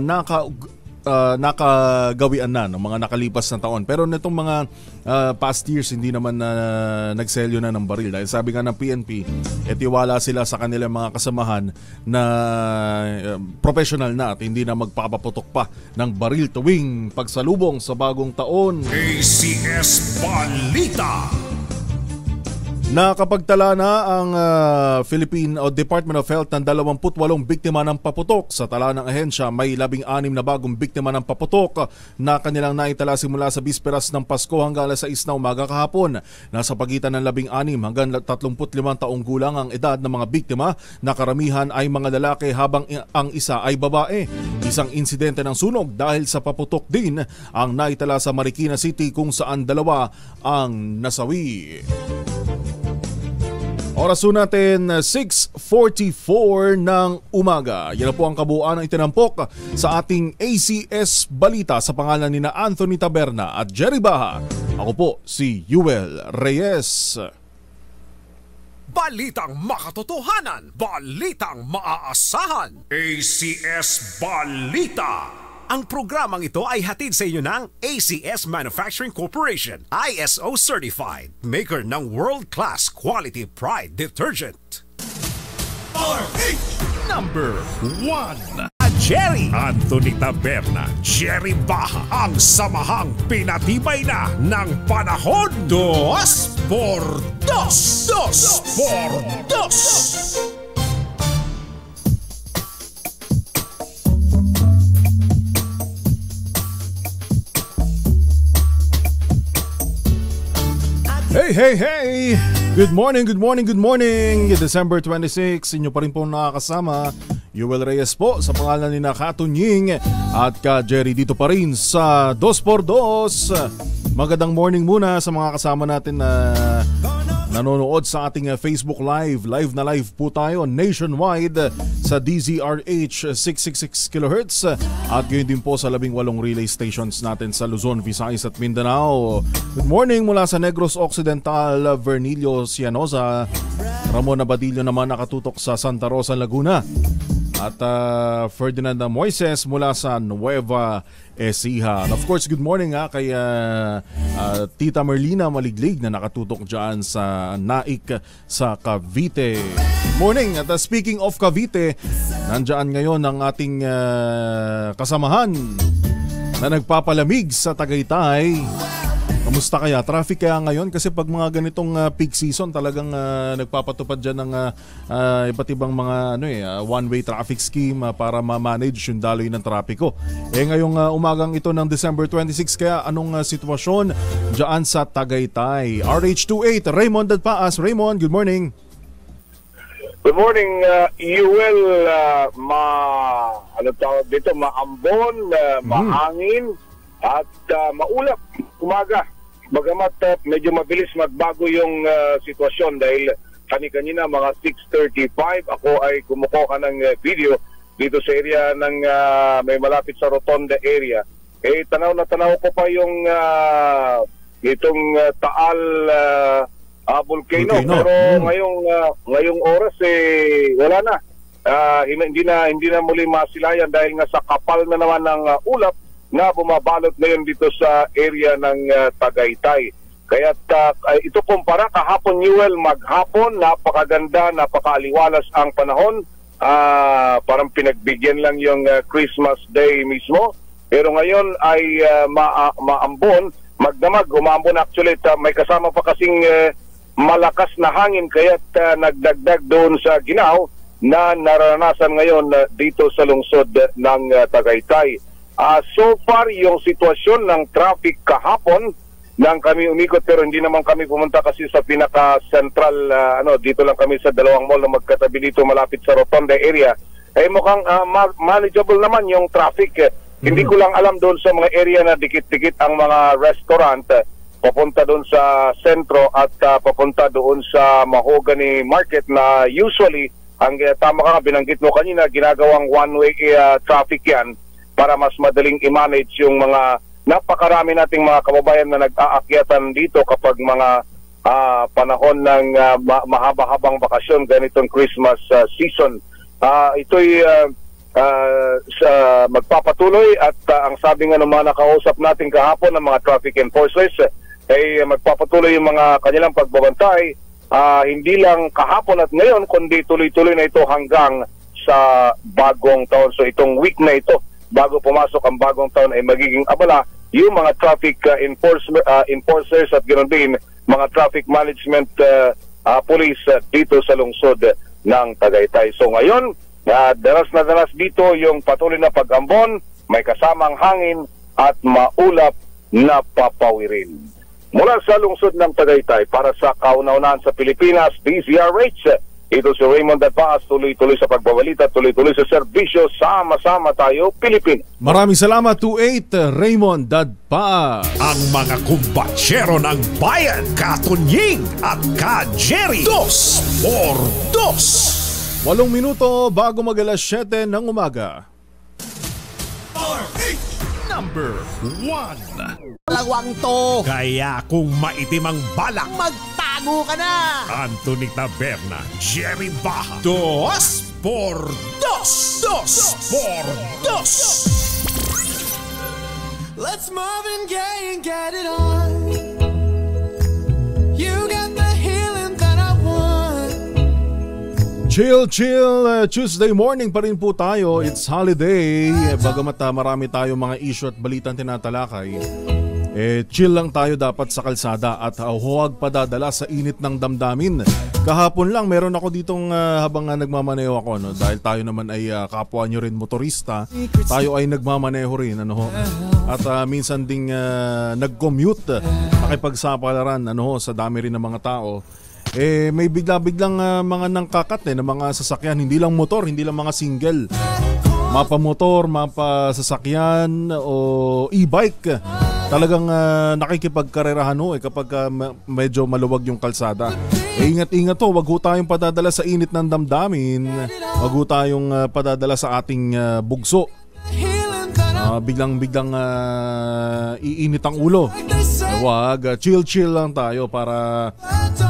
nakagawian na ng mga nakalipas na taon. Pero nitong mga past years, hindi naman nagselyo na ng baril. Dahil sabi nga ng PNP, tiwala sila sa kanilang mga kasamahan na professional na at hindi na magpapaputok pa ng baril tuwing pagsalubong sa bagong taon. ACS Balita! Nakapagtala na ang Philippine Department of Health ng 28 biktima ng paputok. Sa tala ng ahensya, may 16 na bagong biktima ng paputok na kanilang naitala simula sa bisperas ng Pasko hanggang alas 6 na umaga kahapon. Nasa pagitan ng 16 hanggang 35 taong gulang ang edad ng mga biktima na karamihan ay mga lalaki habang ang isa ay babae. Isang insidente ng sunog dahil sa paputok din ang naitala sa Marikina City kung saan 2 ang nasawi. Oras natin 6:44 ng umaga. Yan po ang kabuuan ng itinampok sa ating ACS Balita sa pangalan ni Anthony Taberna at Jerry Baha. Ako po si Yuel Reyes. Balitang makatotohanan, balitang maaasahan. ACS Balita. Ang programang ito ay hatid sa inyo ng ACS Manufacturing Corporation, ISO Certified, maker ng world-class quality Pride detergent. RH Number 1. Jerry Anthony Taberna, Jerry Baha, ang samahang pinatibay na ng panahon. 2. por dos. Dos por dos. Hey, hey, hey! Good morning, good morning, good morning! December 26, inyo pa rin po nakakasama. Yuel Reyes po sa pangalan ni Katunying at ka Jerry dito pa rin sa 2x2. Magandang morning muna sa mga kasama natin na nanonood sa ating Facebook Live. Live na live po tayo nationwide sa DZRH 666 kHz at gayon din po sa 18 relay stations natin sa Luzon, Visayas at Mindanao. Good morning mula sa Negros Occidental, Vernilio, Cianosa. Ramon Abadillo naman nakatutok sa Santa Rosa, Laguna. At Ferdinand Moises mula sa Nueva Ecija. And of course, good morning kay Tita Merlina Maliglig na nakatutok dyan sa Naik sa Cavite. Morning! At speaking of Cavite, nandyan ngayon ang ating kasamahan na nagpapalamig sa Tagaytay. Kamusta kaya? Traffic kaya ngayon? Kasi pag mga ganitong peak season talagang nagpapatupad dyan ng iba't ibang mga one-way traffic scheme para ma-manage yung daloy ng trapiko. Ngayong umagang ito ng December 26, kaya anong sitwasyon dyan sa Tagaytay? RH28, Raymond Dadpaas. Raymond, good morning. Good morning, Yuel. Maambon, mahangin at maulap umaga. Bagamat medyo mabilis magbago yung sitwasyon dahil kanina mga 6:35 ako ay kumukuha ng video dito sa area ng may malapit sa Rotonda area. Tanaw na tanaw ko pa yung itong Taal volcano. Pero ngayong oras wala na. Hindi na muli masilayan dahil nga sa kapal na naman ng ulap na bumabalot ngayon dito sa area ng Tagaytay. Kaya ito kumpara kahapon, Yuel, maghapon, napakaganda, napakaaliwalas ang panahon. Parang pinagbigyan lang yung Christmas Day mismo. Pero ngayon ay maambon, magdamag, umambon actually. May kasama pa kasing malakas na hangin kaya nagdagdag doon sa ginaw na naranasan ngayon dito sa lungsod ng Tagaytay. So far, yung sitwasyon ng traffic kahapon nang kami umikot pero hindi naman kami pumunta kasi sa pinaka-central, dito lang kami sa dalawang mall na magkatabi dito malapit sa Rotonda area. Mukhang manageable naman yung traffic. Hindi ko lang alam doon sa mga area na dikit-dikit ang mga restaurant, papunta doon sa sentro at papunta doon sa Mahogany Market na usually, ang tama ka binanggit mo kanina, ginagawang one-way traffic yan para mas madaling i-manage yung mga napakarami nating mga kababayan na nag-aakyatan dito kapag mga panahon ng mahaba-habang bakasyon, ganitong Christmas season. Ito'y magpapatuloy at ang sabi nga ng mga nakausap natin kahapon ng mga traffic enforcers ay magpapatuloy yung mga kanilang pagbabantay, hindi lang kahapon at ngayon kundi tuloy-tuloy na ito hanggang sa bagong taon. So itong week na ito bago pumasok ang bagong taon ay magiging abala yung mga traffic enforcers at ganoon din mga traffic management police dito sa lungsod ng Tagaytay. So ngayon, daras na daras dito yung patuloy na pag-ambon, may kasamang hangin at maulap na papawirin. Mula sa lungsod ng Tagaytay para sa kauna-unahan sa Pilipinas, DZRH, ito si Raymond Dadpaas, tuloy-tuloy sa pagbabalita, tuloy-tuloy sa serbisyo, sama-sama tayo, Pilipino. Maraming salamat, 28 Raymond Dadpaas. Ang mga kumbatsero ng bayan, Katunying at Ka-Jerry, 2x2. 8 minuto bago mag-alas 7 ng umaga. Number 1. Lawang to. Kaya kung maitim ang balak, magtago ka na. Anthony Taberna, Jerry Baja. 2x2. 2x2. Let's Marvin Gaye and get it on. You got the healing that I want. Chill Tuesday morning pa rin po tayo. It's holiday. Bagamat marami tayo mga issue at balitang tinatalakay. chill lang tayo dapat sa kalsada at huwag padadala sa init ng damdamin. Kahapon lang meron ako ditong habang nagmamaneho ako, no, dahil tayo naman ay kapwa nyo rin motorista, tayo ay nagmamaneho rin, ano, at minsan ding nag-commute, nakipagsapalaran, ano, sa dami rin ng mga tao. May bigla-biglang mga nangkakat ng mga sasakyan, hindi lang motor, hindi lang mga single, mapa motor, mapa sasakyan o e-bike. Talagang nakikipagkarerahan kapag medyo maluwag yung kalsada. Ingat-ingat to, wag ho tayong padadala sa init ng damdamin, wag ho tayong padadala sa ating bugso. Biglang iinit ang ulo. Wag, chill lang tayo para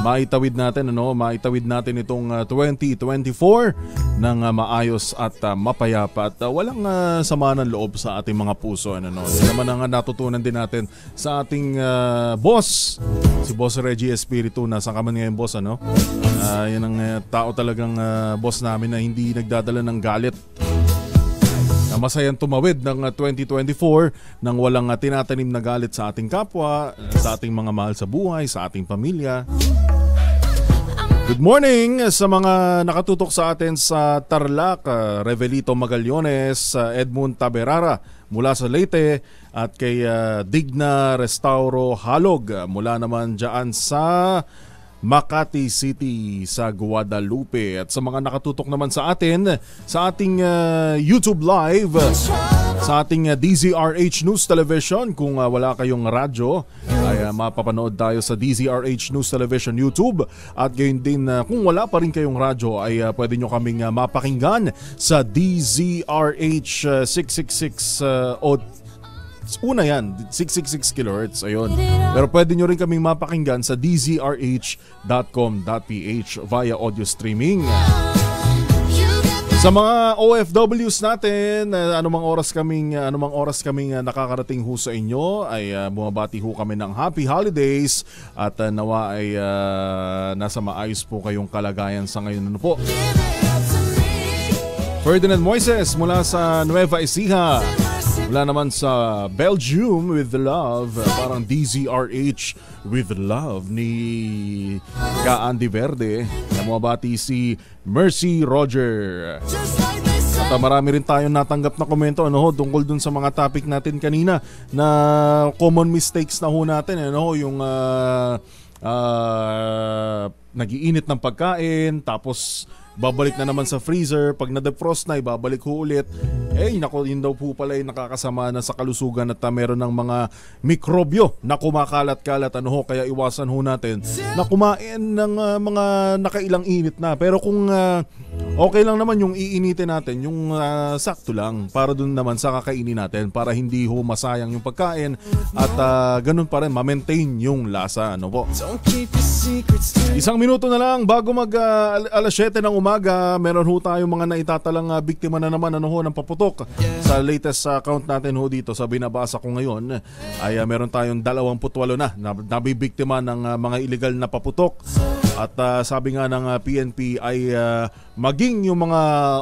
maitawid natin, ano, maitawid natin itong 2024 ng maayos at mapayapa at walang sama ng loob sa ating mga puso, ano. Yan naman ang natutunan din natin sa ating boss, si Boss Reggie Espiritu. Nasa ka man ngayon, boss, ano? Yan ang tao talagang boss namin na hindi nagdadala ng galit. Masayang tumawid ng 2024 nang walang tinatanim na galit sa ating kapwa, sa ating mga mahal sa buhay, sa ating pamilya. Good morning sa mga nakatutok sa atin sa Tarlac, Revelito Magallones, Edmund Taberara mula sa Leyte, at kay Digna Restauro Halog mula naman dyan sa Makati City sa Guadalupe, at sa mga nakatutok naman sa atin sa ating YouTube Live, sa ating DZRH News Television. Kung wala kayong radyo ay mapapanood tayo sa DZRH News Television YouTube, at gayon din kung wala pa rin kayong radyo ay pwede nyo kaming mapakinggan sa DZRH 666 una yan, 666 kHz, ayun. Pero pwede nyo rin kaming mapakinggan sa dzrh.com.ph via audio streaming. Sa mga OFWs natin, anumang oras kaming nakakarating ho sa inyo, ay bumabati ho kami ng Happy Holidays, at nawa ay nasa maayos po kayong kalagayan sa ngayon, ano po. Ferdinand Moises mula sa Nueva Ecija, mula naman sa Belgium with love, parang DZRH with love ni Ka Andy Verde. Namabati si Mercy Roger. At marami rin tayong natanggap na komento, ano ho, tungkol dun sa mga topic natin kanina na common mistakes na ho natin, ano ho, yung nag-iinit ng pagkain, tapos babalik na naman sa freezer, pag na-defrost na, ibabalik ho ulit. Nako, yun daw po pala ay nakakasama na sa kalusugan at meron ng mga mikrobyo na kumakalat-kalat, ano ho, kaya iwasan ho natin na kumain ng mga nakailang init na. Pero kung okay lang naman yung iinitin natin, yung sakto lang, para dun naman sa kakainin natin, para hindi ho masayang yung pagkain at ganun pa rin ma-maintain yung lasa, ano po. Isang minuto na lang bago mag alas 7 ng umaga, meron ho tayong mga naitatalang biktima na naman, ano ho, ng paputok. Sa latest count natin ho dito sa binabasa ko ngayon ay meron tayong 28 na nabibiktima ng mga illegal na paputok. At sabi nga ng PNP ay maging yung mga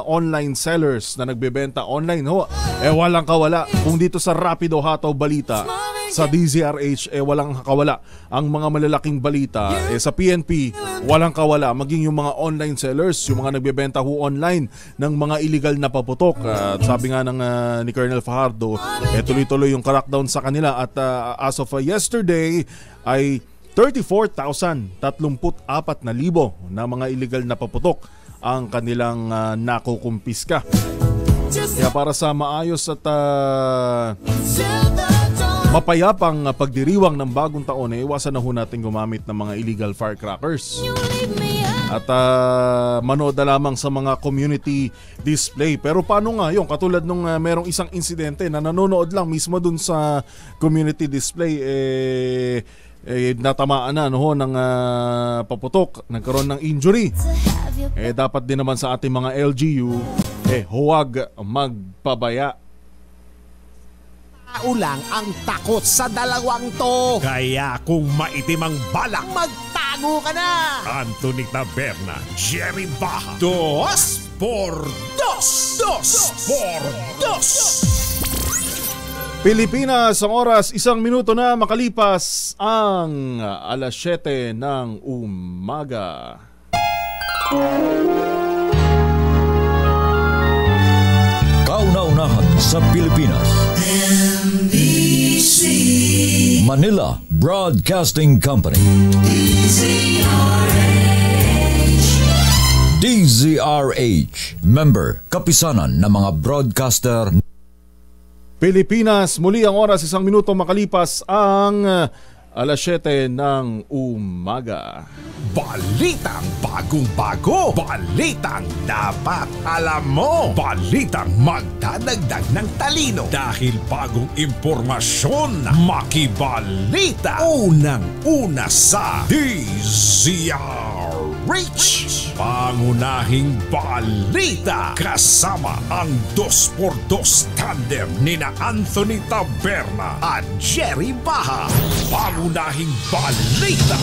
online sellers na nagbebenta online ho, walang kawala. Kung dito sa Rapido Hataw Balita sa DZRH walang kawala ang mga malalaking balita, sa PNP walang kawala maging yung mga online sellers, yung mga nagbebenta ho online ng mga illegal na paputok. At sabi nga ng ni Colonel Fajardo, tuloy-tuloy yung crackdown sa kanila, at as of yesterday ay 34,034 na mga illegal na paputok ang kanilang nakukumpiska. Kaya para sa maayos at mapayapang pagdiriwang ng bagong taon, iwasan na ho natin gumamit ng mga illegal firecrackers. At manood na lamang sa mga community display. Pero paano nga yung katulad nung merong isang insidente na nanonood lang mismo dun sa community display, natamaan na ng paputok, nagkaroon ng injury. Dapat din naman sa ating mga LGU, huwag magpabaya. Ulang ang takot sa dalawang to. Kaya kung maitim ang balak, magtago ka na. Anthony Taberna, Jerry Baha. 2 por 2. 2 por 2. Pilipinas, ang oras 1 minuto na makalipas ang 7:00 ng umaga. Kauna-unahan sa Pilipinas. NBC Manila Broadcasting Company. DZRH. Member, kapisanan ng mga broadcaster. Pilipinas, muli ang oras 1 minuto makalipas ang 7:00 ng umaga. Balitang bagong-bago. Balitang dapat alam mo. Balitang magdadagdag ng talino. Dahil bagong impormasyon, makibalita. Unang-una sa DZRH. Pangunahing balita. Kasama ang 2x2 tandem nina Anthony Taberna at Jerry Baha. Pangunahing balita.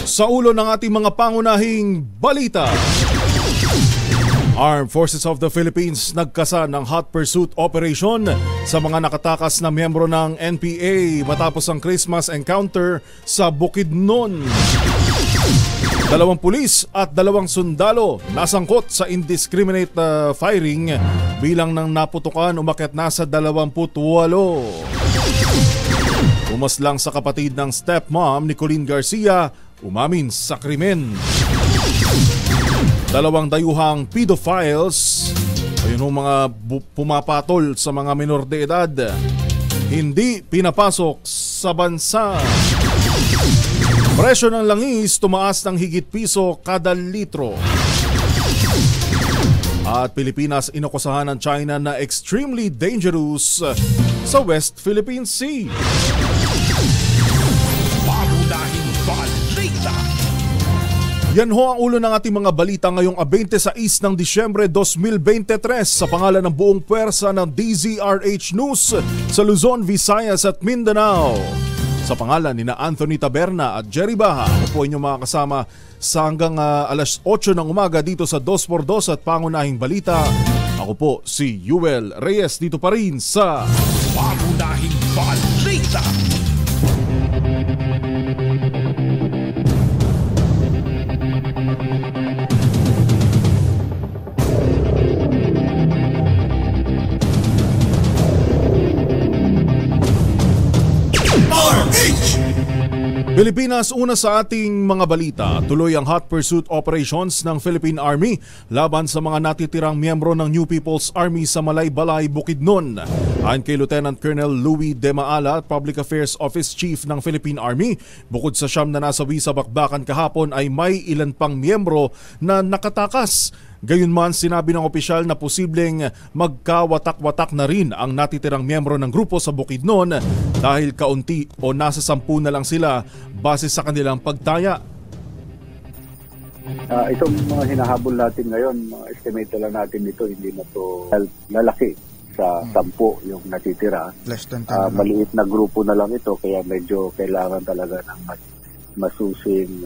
Sa ulo ng ating mga pangunahing balita, Armed Forces of the Philippines nagkasa ng hot pursuit operation sa mga nakatakas na miyembro ng NPA matapos ang Christmas encounter sa Bukidnon. 2 pulis at 2 sundalo nasangkot sa indiscriminate firing, bilang ng naputukan umakyat na sa 28. Umaslang sa kapatid ng stepmom ni Colleen Garcia, umamin sa krimen. 2 dayuhang pedophiles, ayun ang mga pumapatol sa mga menor de edad, hindi pinapasok sa bansa. Presyo ng langis tumaas ng higit piso kada litro. At Pilipinas inakusahan ng China na extremely dangerous sa West Philippine Sea. Pangunahing balita. Yan ho ang ulo ng ating mga balita ngayong 26 ng Disyembre 2023 sa pangalan ng buong puwersa ng DZRH News sa Luzon, Visayas at Mindanao. Sa pangalan ni na Anthony Taberna at Jerry Baha, ako po inyong mga kasama sa hanggang 8:00 ng umaga dito sa 2x2 at pangunahing balita. Ako po si Yuel Reyes, dito pa rin sa Pangunahing balita. Pilipinas, una sa ating mga balita, tuloy ang hot pursuit operations ng Philippine Army laban sa mga natitirang miyembro ng New People's Army sa Malaybalay, Bukidnon. Ayon kay Lieutenant Colonel Louie De Maala, Public Affairs Office Chief ng Philippine Army, bukod sa 9 na nasawi sa bakbakan kahapon ay may ilan pang miyembro na nakatakas. Gayunman, sinabi ng opisyal na posibleng magkawatak-watak na rin ang natitirang miyembro ng grupo sa Bukidnon dahil kaunti o nasa 10 na lang sila base sa kanilang pagtaya. Itong mga hinahabol natin ngayon, estimate lang natin ito, hindi na to lalaki sa 10 yung natitira. Less than 10. Maliit na grupo na lang ito, kaya medyo kailangan talaga ng masusing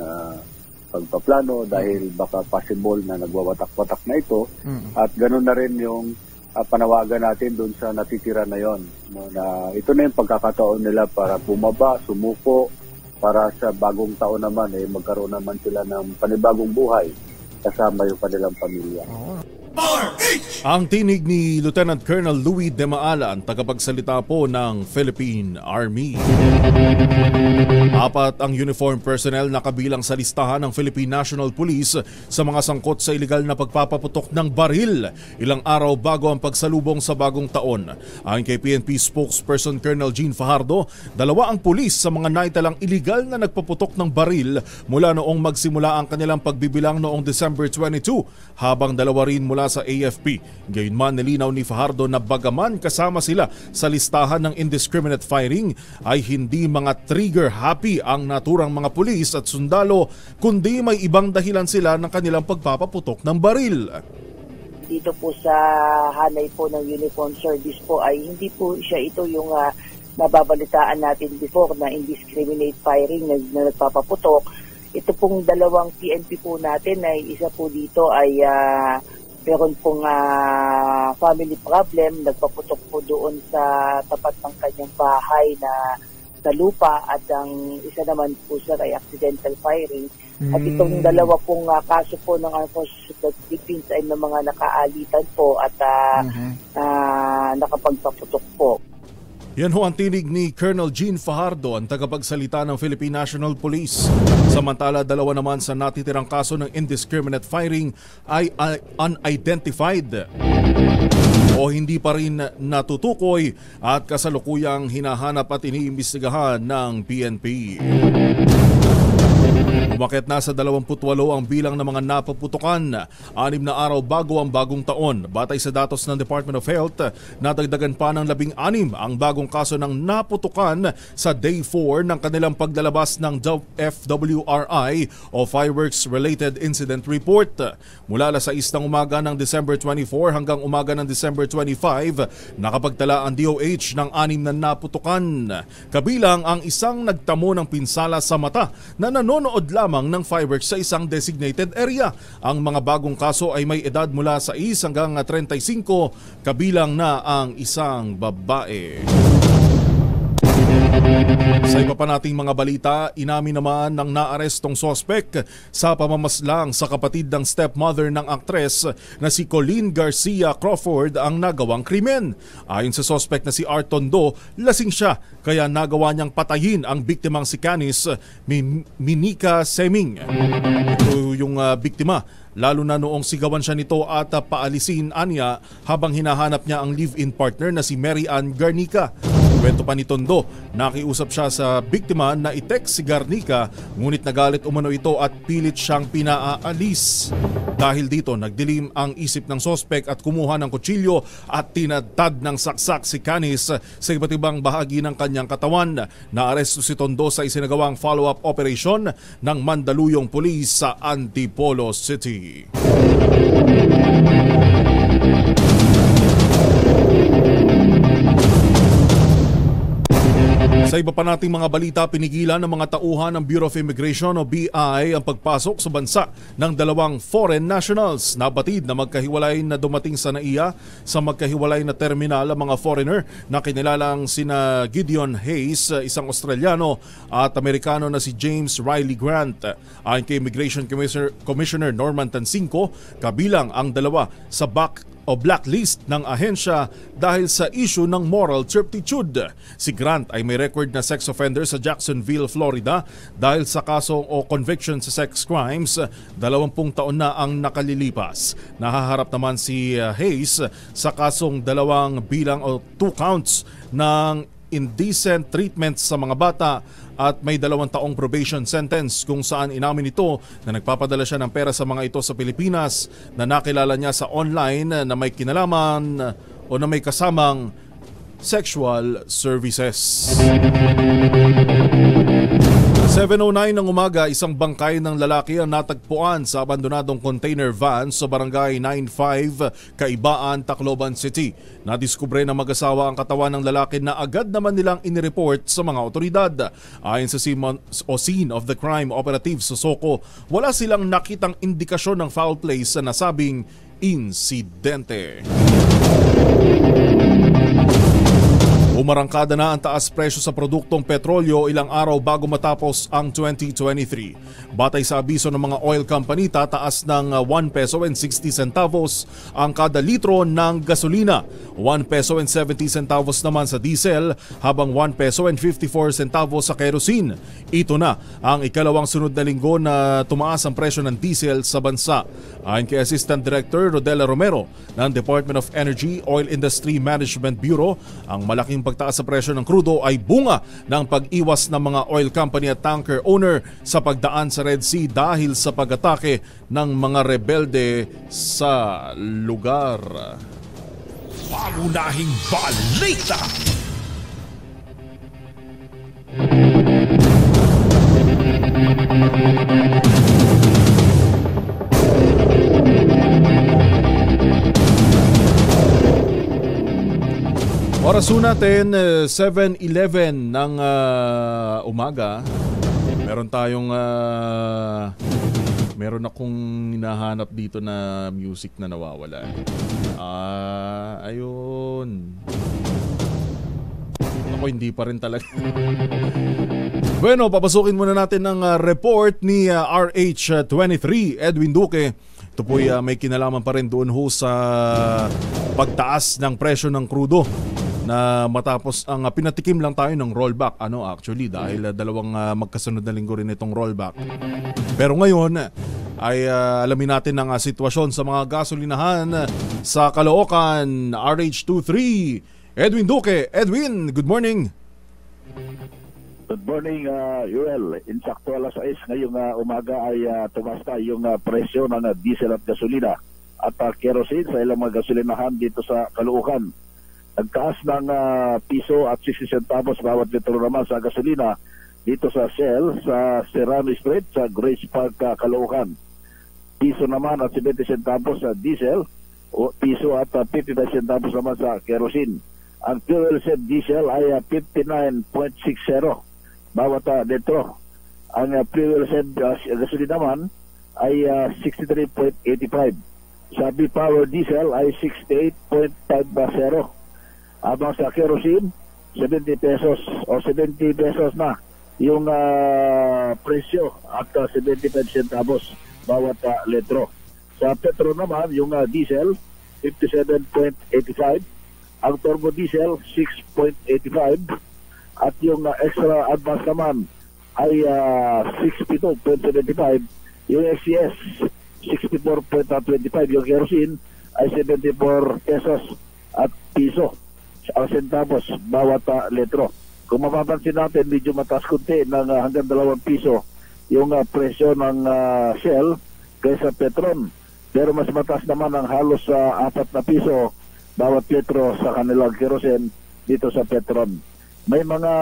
pagpaplano dahil baka possible na nagwawatak-watak na ito. At ganoon na rin yung panawagan natin doon sa natitira na yon, no, na ito na yung pagkakataon nila para bumaba, sumuko, para sa bagong taon naman magkaroon naman sila ng panibagong buhay kasama yung kanilang pamilya. Ang tinig ni Lieutenant Colonel Louie De Maala, ang tagapagsalita po ng Philippine Army. 4 ang uniform personnel na kabilang sa listahan ng Philippine National Police sa mga sangkot sa ilegal na pagpapaputok ng baril ilang araw bago ang pagsalubong sa bagong taon. Ayon kay PNP spokesperson Colonel Jean Fajardo, 2 ang pulis sa mga naitalang ilegal na nagpaputok ng baril mula noong magsimula ang kanilang pagbibilang noong December 22, habang 2 rin mula sa AFP. Gayunman, nilinaw ni Fajardo na bagaman kasama sila sa listahan ng indiscriminate firing, ay hindi mga trigger happy ang naturang mga pulis at sundalo, kundi may ibang dahilan sila ng kanilang pagpapaputok ng baril. Dito po sa hanay po ng uniform service po ay hindi po siya ito yung nababalitaan natin before na indiscriminate firing na nagpapaputok. ito pong dalawang PNP po natin ay isa po dito ay meron pong family problem, nagpaputok po doon sa tapat ng kanyang bahay na sa lupa at ang isa naman po sir ay accidental firing. At itong dalawa pong kaso po ng Armed Forces of the Philippines ay ng mga nakaalitan po at nakapagpaputok po. Yan ho ang tinig ni Colonel Jean Fajardo, ang tagapagsalita ng Philippine National Police. Samantala, dalawa naman sa natitirang kaso ng indiscriminate firing ay unidentified o hindi pa rin natutukoy at kasalukuyang hinahanap at iniimbestigahan ng PNP. Umakyat na sa 28 ang bilang ng mga napaputukan, 6 na araw bago ang bagong taon. Batay sa datos ng Department of Health, nadagdagan pa ng 16 ang bagong kaso ng naputukan sa Day 4 ng kanilang paglalabas ng FWRI o Fireworks Related Incident Report. Mula alas 6 ng umaga ng December 24 hanggang umaga ng December 25, nakapagtala ang DOH ng 6 na naputukan. Kabilang ang isang nagtamo ng pinsala sa mata na nanonood lamang ng fireworks sa isang designated area. Ang mga bagong kaso ay may edad mula 6 hanggang 35, kabilang na ang isang babae. Sa iba pa nating mga balita, inamin naman ng naarestong sospek sa pamamaslang sa kapatid ng stepmother ng aktres na si Colleen Garcia Crawford ang nagawang krimen. Ayon sa sospek na si Art Tondo, lasing siya kaya nagawa niyang patayin ang biktimang si Canis Minica Seming. Ito yung biktima, lalo na noong sigawan siya nito at paalisin anya habang hinahanap niya ang live-in partner na si Mary Ann Garnica. Kwento pa ni Tondo, nakiusap siya sa biktima na i-text si Garnica, ngunit nagalit umano ito at pilit siyang pinaalis. Dahil dito, nagdilim ang isip ng sospek at kumuha ng kutsilyo at tinadtad ng saksak si Canis sa iba't ibang bahagi ng kanyang katawan. Naaresto si Tondo sa isinagawang follow-up operation ng Mandaluyong Police sa Antipolo City. Sa iba pa nating mga balita, pinigilan ng mga tauhan ng Bureau of Immigration o BI ang pagpasok sa bansa ng 2 foreign nationals. Nabatid na magkahiwalay na dumating sa NAIA sa magkahiwalay na terminal ang mga foreigner na kinilalang sina Gideon Hayes, isang Australiano, at Amerikano na si James Riley Grant. Ayon kay Immigration Commissioner Norman Tansinko, kabilang ang dalawa sa blacklist ng ahensya dahil sa issue ng moral turpitude. Si Grant ay may record na sex offender sa Jacksonville, Florida dahil sa kaso o conviction sa sex crimes. 20 taon na ang nakalilipas. Nahaharap naman si Hayes sa kasong 2 bilang o 2 counts ng indecent treatment sa mga bata at may 2 taong probation sentence kung saan inamin ito na nagpapadala siya ng pera sa mga ito sa Pilipinas na nakilala niya sa online na may kinalaman o na may kasamang sexual services. 7:09 ng umaga, isang bangkay ng lalaki ang natagpuan sa abandonadong container van sa barangay 95, Kaibaan, Tacloban City. Nadiskubre ng mag-asawa ang katawan ng lalaki na agad naman nilang inireport sa mga otoridad. Ayon sa scene of the crime operative sa Soco, wala silang nakitang indikasyon ng foul play sa nasabing insidente. Umarangkada na ang taas presyo sa produktong petrolyo ilang araw bago matapos ang 2023. Batay sa abiso ng mga oil company, tataas ng 1 peso and 60 centavos ang kada litro ng gasolina, 1 peso and 70 centavos naman sa diesel, habang 1 peso and 54 centavos sa kerosene. Ito na ang ikalawang sunod na linggo na tumaas ang presyo ng diesel sa bansa. Ayon kay Assistant Director Rodela Romero ng Department of Energy Oil Industry Management Bureau, ang malaking pagtaas sa presyo ng krudo ay bunga ng pag-iwas ng mga oil company at tanker owner sa pagdaan sa Red Sea dahil sa pag-atake ng mga rebelde sa lugar. Pangunahing balita! Oras natin 7:11 ng umaga. Meron tayong meron akong hinahanap dito na music na nawawala. Ayun. Ako, hindi pa rin talaga. Bueno, papasukin muna natin ang report ni RH23 Edwin Duque. Ito po may kinalaman pa rin doon ho sa pagtaas ng presyo ng krudo na matapos ang pinatikim lang tayo ng rollback. Actually, dahil dalawang magkasunod na linggo rin itong rollback. Pero ngayon ay alamin natin ang sitwasyon sa mga gasolinahan sa Caloocan. RH23 Edwin Duque. Edwin, good morning. Good morning, Yuel. Insakto alas 6 ngayong umaga ay tumasta yung presyo ng diesel at gasolina at kerosene sa ilang mga gasolinahan dito sa Caloocan. Nagtaas ng piso at 60 centavos bawat litro naman sa gasolina dito sa Shell, sa Serrano Street, sa Grace Park, Caloocan. Piso naman at 70 centavos sa diesel, piso at 59 centavos naman sa kerosene. Ang fuel cell diesel ay 59.60 bawat litro. Ang fuel cell gasolina naman ay 63.85. Sa B-Power diesel ay 68.50. Habang sa kerosene, 70 pesos o 70 pesos na yung presyo at 75 centavos bawat litro. Sa petro naman, yung diesel, 57.85. Ang turbo diesel, 6.85. At yung extra advance naman ay 62.75. Yung XCS, 64.25. Yung kerosene ay 74 pesos at piso ang centavos bawat litro. Kung mapapansin natin, medyo mataas kunti ng hanggang 2 piso yung presyo ng Shell kaysa Petron. Pero mas mataas naman ang halos 4 na piso bawat litro sa kanilang kerosene dito sa Petron. May mga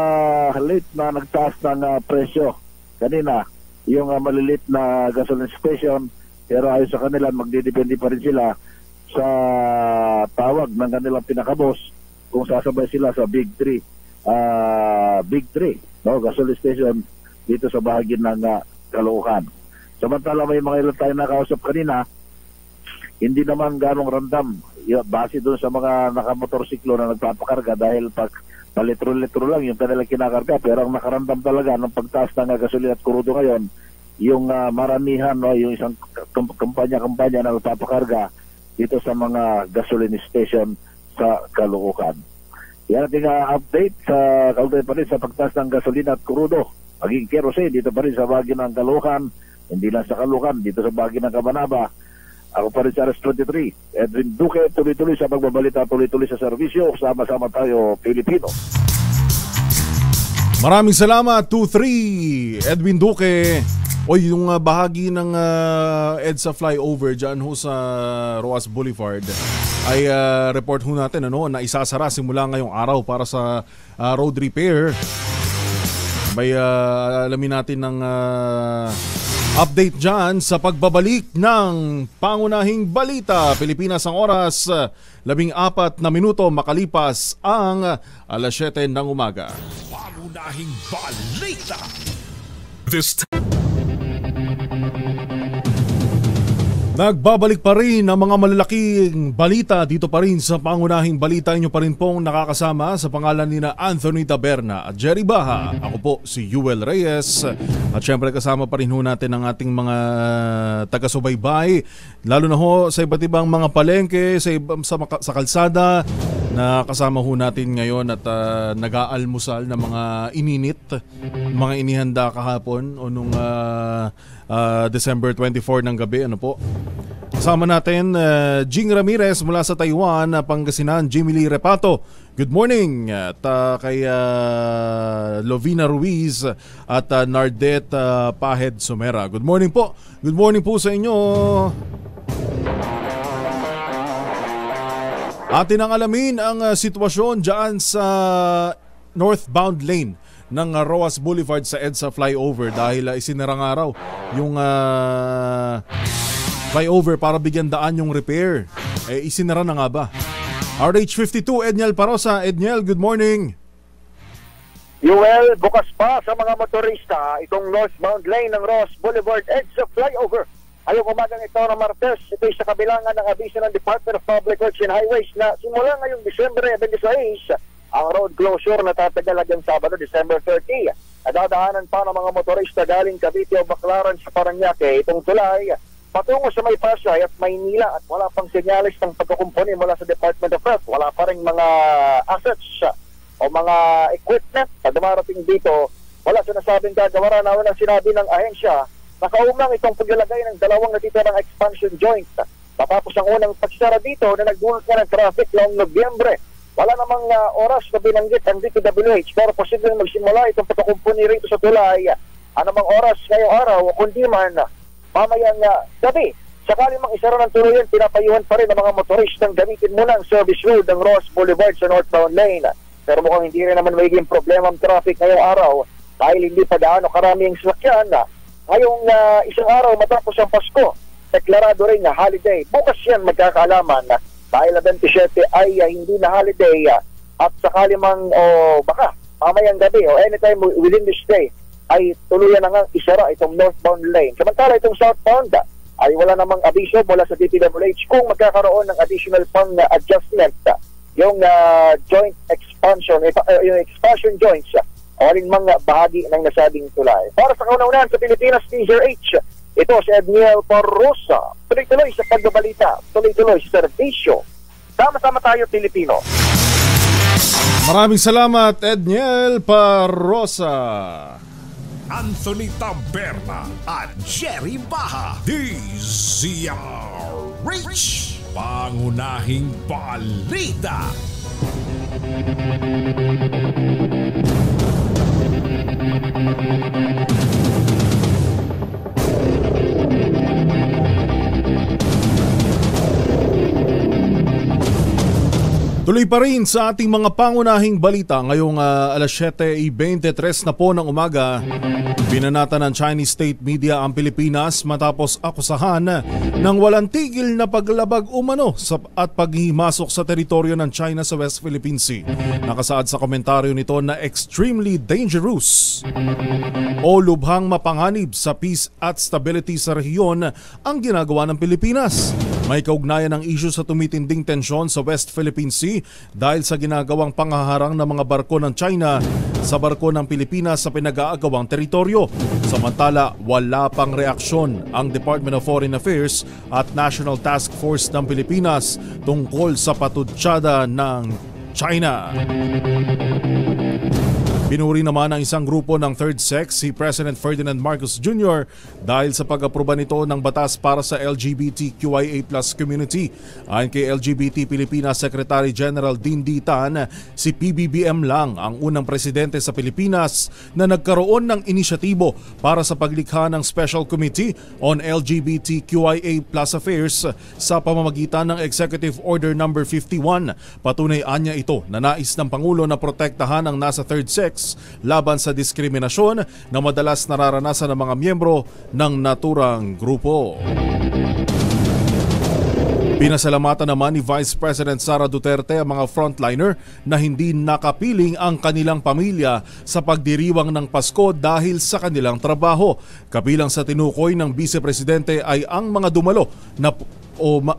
late na nagtaas ng presyo kanina, yung malilit na gasoline station, pero ayon sa kanila magdidepende pa rin sila sa tawag ng kanilang pinakabos kung sasabay sila sa Big 3 gasoline station dito sa bahagi ng Caloocan. Samantala may mga ilan tayo nakausap kanina, hindi naman ganong random base doon sa mga nakamotorsiklo na nagpapakarga dahil palitro-litro lang yung kanilang kinakarga, pero ang nakarandam talaga ng pagtaas ng gasolina at krudo ngayon, yung maramihan, yung isang kampanya na nagpapakarga dito sa mga gasoline station sa Caloocan. Yan ating update sa kaugnay pa rin sa pagtaas ng gasolina at krudo, maging kerosene dito pa rin sa bahagi ng Caloocan, hindi lang sa Caloocan, dito sa bahagi ng Cabanaba. Ako pa rin sa RH23 Edwin Duque, tuloy-tuloy sa pagbabalita, tuloy-tuloy sa serbisyo, sama-sama tayo Pilipino. Maraming salamat 23 Edwin Duque. Yung bahagi ng EDSA flyover dyan ho sa Roas Boulevard ay report ho natin na isasara simula ngayong araw para sa road repair. May alamin natin ng update dyan sa pagbabalik ng Pangunahing Balita Pilipinas. Ang oras 14 na minuto makalipas ang alas 7 ng umaga. Pangunahing Balita. Nagbabalik pa rin ang mga malalaking balita dito pa rin sa Pangunahing Balita. Inyo pa rin pong nakakasama sa pangalan ni na Anthony Taberna at Jerry Baha. Ako po si Yuel Reyes. At syempre kasama pa rin ho natin ang ating mga taga-subaybay, lalo na ho sa iba't ibang mga palengke, sa kalsada, na kasama ho natin ngayon at nag-aalmusal na mga ininit, mga inihanda kahapon o nung December 24 ng gabi. Kasama natin Jing Ramirez mula sa Taiwan, Pangasinan, Jimmy Lee Repato. Good morning. At kay Lovina Ruiz at Nardet Pahed Somera. Good morning po. Good morning po sa inyo. Atin ang alamin ang sitwasyon dyan sa northbound lane ng Roas Boulevard sa EDSA flyover dahil isinarang araw yung flyover para bigyan daan yung repair. Isinara na nga ba? RH52 Edniel Parosa. Edniel, good morning. Yuel, bukas pa sa mga motorista itong northbound lane ng Ross Boulevard edge of flyover. Ayong umagang ito ng Martes, ito'y sa kabilangan ng abiso ng Department of Public Works and Highways na simula ngayong Disyembre 26, ang road closure na tatagal hanggang Sabado, December 30. Nadadaanan pa ng mga motorista galing Cavite o Baclaran sa Parañaque itong tulay patungo sa May Pasay at Maynila at wala pang senyalis ng pagkukumpuni mula sa Department of Health. Wala pa rin mga assets o mga equipment na dumarating dito. Wala sinasabing gagawa na unang sinabi ng ahensya na kaumang itong paglalagay ng dalawang natitirang expansion joint. Matapos ang unang pagsara dito na nagdulot na ng traffic noong Nobyembre. Wala namang oras na binanggit ang DPWH pero posibleng magsimula itong pagkukumpuni rito sa tulay anumang oras ngayong araw o kundi man mamayang gabi. Sakali mang isara ng tuluyan, pinapayuhan pa rin ng mga motoristang gamitin muna ang service road ng Ross Boulevard sa northbound lane. Pero mukhang hindi rin naman magiging problema ang traffic ngayong araw dahil hindi pa gaano karami ang sasakyan. Ngayong isang araw matapos ang Pasko, deklarado rin na holiday. Bukas yan magkakaalaman dahil 27 ay hindi na holiday at sakali mang baka mamayang gabi o anytime within this day ay tuluyan na nga isara itong northbound lane. Samantala itong southbound ay wala namang abiso mula sa DPWH kung magkakaroon ng additional pang adjustment yung joint expansion, yung expansion joints o aling mga bahagi ng nasabing tulay. Para sa kauna-unahan sa Pilipinas, TZRH, ito si Edniel Parrosa. Tuloy-tuloy sa pagbabalita, tuloy-tuloy sa serbisyo. Sama-sama tayo, Pilipino. Maraming salamat, Edniel Parrosa. Anthony Taberna at Jerry Baha, DZRH, pangunahing balita. Tuloy pa rin sa ating mga pangunahing balita ngayong alas 7:23 na po ng umaga. Binanata ng Chinese state media ang Pilipinas matapos akusahan ng walang tigil na paglabag umano at paghihimasok sa teritoryo ng China sa West Philippine Sea. Nakasaad sa komentaryo nito na extremely dangerous o lubhang mapanganib sa peace at stability sa rehiyon ang ginagawa ng Pilipinas. May kaugnayan ng issue sa tumitinding tensyon sa West Philippine Sea dahil sa ginagawang panghaharang ng mga barko ng China sa barko ng Pilipinas sa pinag-aagawang teritoryo. Samantala, wala pang reaksyon ang Department of Foreign Affairs at National Task Force ng Pilipinas tungkol sa patutsada ng China. Pinuri naman ng isang grupo ng third sex si President Ferdinand Marcos Jr. dahil sa pag-aproba nito ng batas para sa LGBTQIA+ community. Ayon kay LGBT Pilipinas Secretary General Dean D. Tan, si PBBM lang ang unang presidente sa Pilipinas na nagkaroon ng inisyatibo para sa paglikha ng Special Committee on LGBTQIA+ Affairs sa pamamagitan ng Executive Order No. 51. Patunay anya ito na nais ng Pangulo na protektahan ang nasa third sex laban sa diskriminasyon na madalas nararanasan ng mga miyembro ng naturang grupo. Pinasalamatan naman ni Vice President Sara Duterte ang mga frontliner na hindi nakapiling ang kanilang pamilya sa pagdiriwang ng Pasko dahil sa kanilang trabaho. Kabilang sa tinukoy ng Vice Presidente ay ang mga dumalo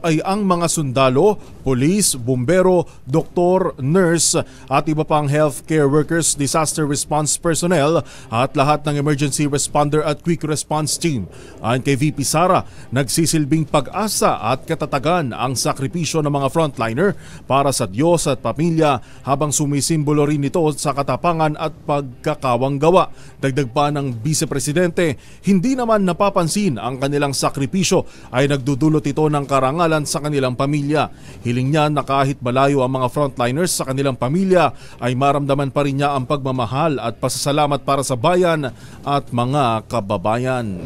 ay ang mga sundalo, pulis, bumbero, doktor, nurse at iba pang healthcare workers, disaster response personnel at lahat ng emergency responder at quick response team. Ayon kay VP Sara, nagsisilbing pag-asa at katatagan ang sakripisyo ng mga frontliner para sa Diyos at pamilya habang sumisimbolo rin ito sa katapangan at pagkakawang gawa. Dagdag pa ng Vice Presidente, hindi naman napapansin ang kanilang sakripisyo ay nagdudulot ito ng karangalan sa kanilang pamilya. Hiling niya na kahit malayo ang mga frontliners sa kanilang pamilya ay maramdaman pa rin niya ang pagmamahal at pasasalamat para sa bayan at mga kababayan.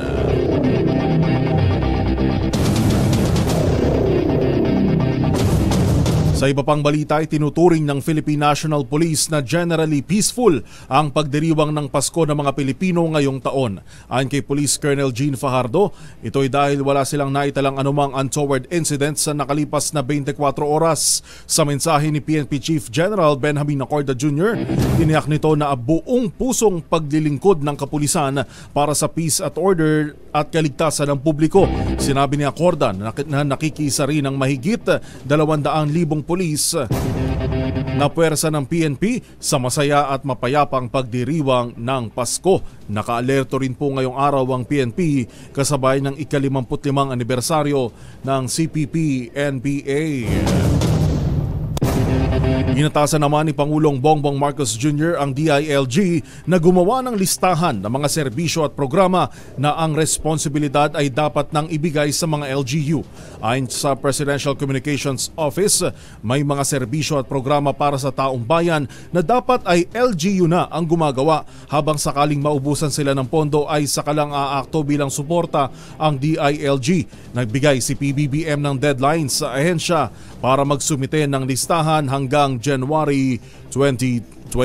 Sa iba pang balita ay tinuturing ng Philippine National Police na generally peaceful ang pagdiriwang ng Pasko ng mga Pilipino ngayong taon. Ayon kay Police Colonel Gene Fajardo, ito'y dahil wala silang naitalang anumang untoward incidents sa nakalipas na 24 oras. Sa mensahe ni PNP Chief General Benjamin Acorda Jr., tiniyak nito na buong pusong paglilingkod ng kapulisan para sa peace at order at kaligtasan ng publiko. Sinabi ni Acorda na nakikisa rin ng mahigit 200,000 pulis na puwersa ng PNP sa masaya at mapayapang pagdiriwang ng Pasko. Naka-alerto rin po ngayong araw ang PNP kasabay ng ika-55 anibersaryo ng CPP-NPA. Inatasan naman ni Pangulong Bongbong Marcos Jr. ang DILG na gumawa ng listahan ng mga serbisyo at programa na ang responsibilidad ay dapat nang ibigay sa mga LGU. Ayon sa Presidential Communications Office, may mga serbisyo at programa para sa taong bayan na dapat ay LGU na ang gumagawa, habang sakaling maubusan sila ng pondo ay sakalang aakto bilang suporta ang DILG. Nagbigay si PBBM ng deadline sa ahensya para magsumite ng listahan hanggang January 2024.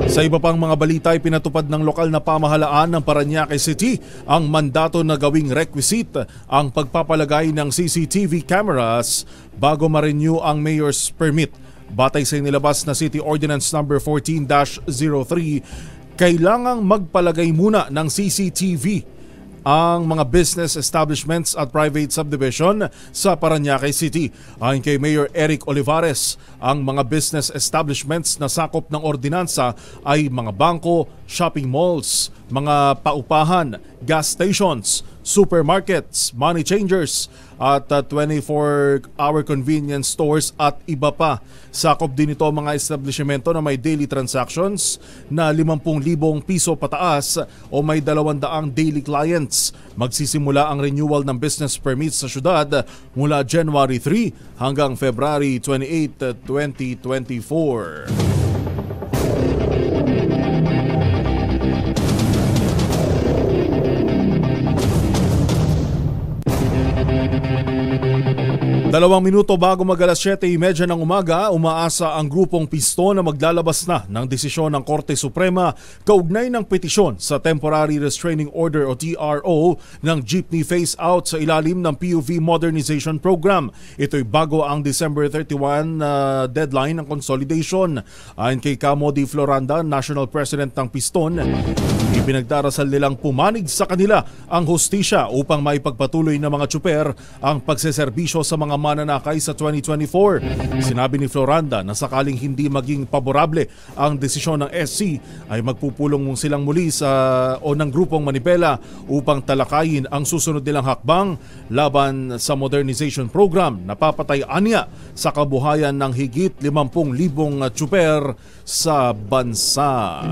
Sa iba pang mga balita ay pinatupad ng lokal na pamahalaan ng Parañaque City ang mandato na gawing requisite ang pagpapalagay ng CCTV cameras bago ma-renew ang mayor's permit. Batay sa inilabas na City Ordinance No. 14-03, kailangang magpalagay muna ng CCTV ang mga business establishments at private subdivision sa Parañaque City. Ayon kay Mayor Eric Olivares, ang mga business establishments na sakop ng ordinansa ay mga bangko, shopping malls, mga paupahan, gas stations, supermarkets, money changers at 24-hour convenience stores at iba pa. Sakop din ito mga establishmento na may daily transactions na 50,000 piso pataas o may 200 daily clients. Magsisimula ang renewal ng business permits sa syudad mula January 3 hanggang February 28, 2024. 2 minuto bago mag-alas 7:30 ng umaga, umaasa ang grupong Piston na maglalabas na ng desisyon ng Korte Suprema kaugnay ng petisyon sa Temporary Restraining Order o TRO ng jeepney phase-out sa ilalim ng PUV Modernization Program. Ito'y bago ang December 31 deadline ng consolidation. Ayon kay Camo D. Floranda, National President ng Piston, ipinagdarasal nilang pumanig sa kanila ang hustisya upang maipagpatuloy ng mga tsuper ang pagseserbisyo sa mga mananakay sa 2024. Sinabi ni Floranda na sakaling hindi maging paborable ang desisyon ng SC ay magpupulong silang muli ng grupong Manipela upang talakayin ang susunod nilang hakbang laban sa modernization program na papatay anya sa kabuhayan ng higit 50,000 tsuper sa bansa.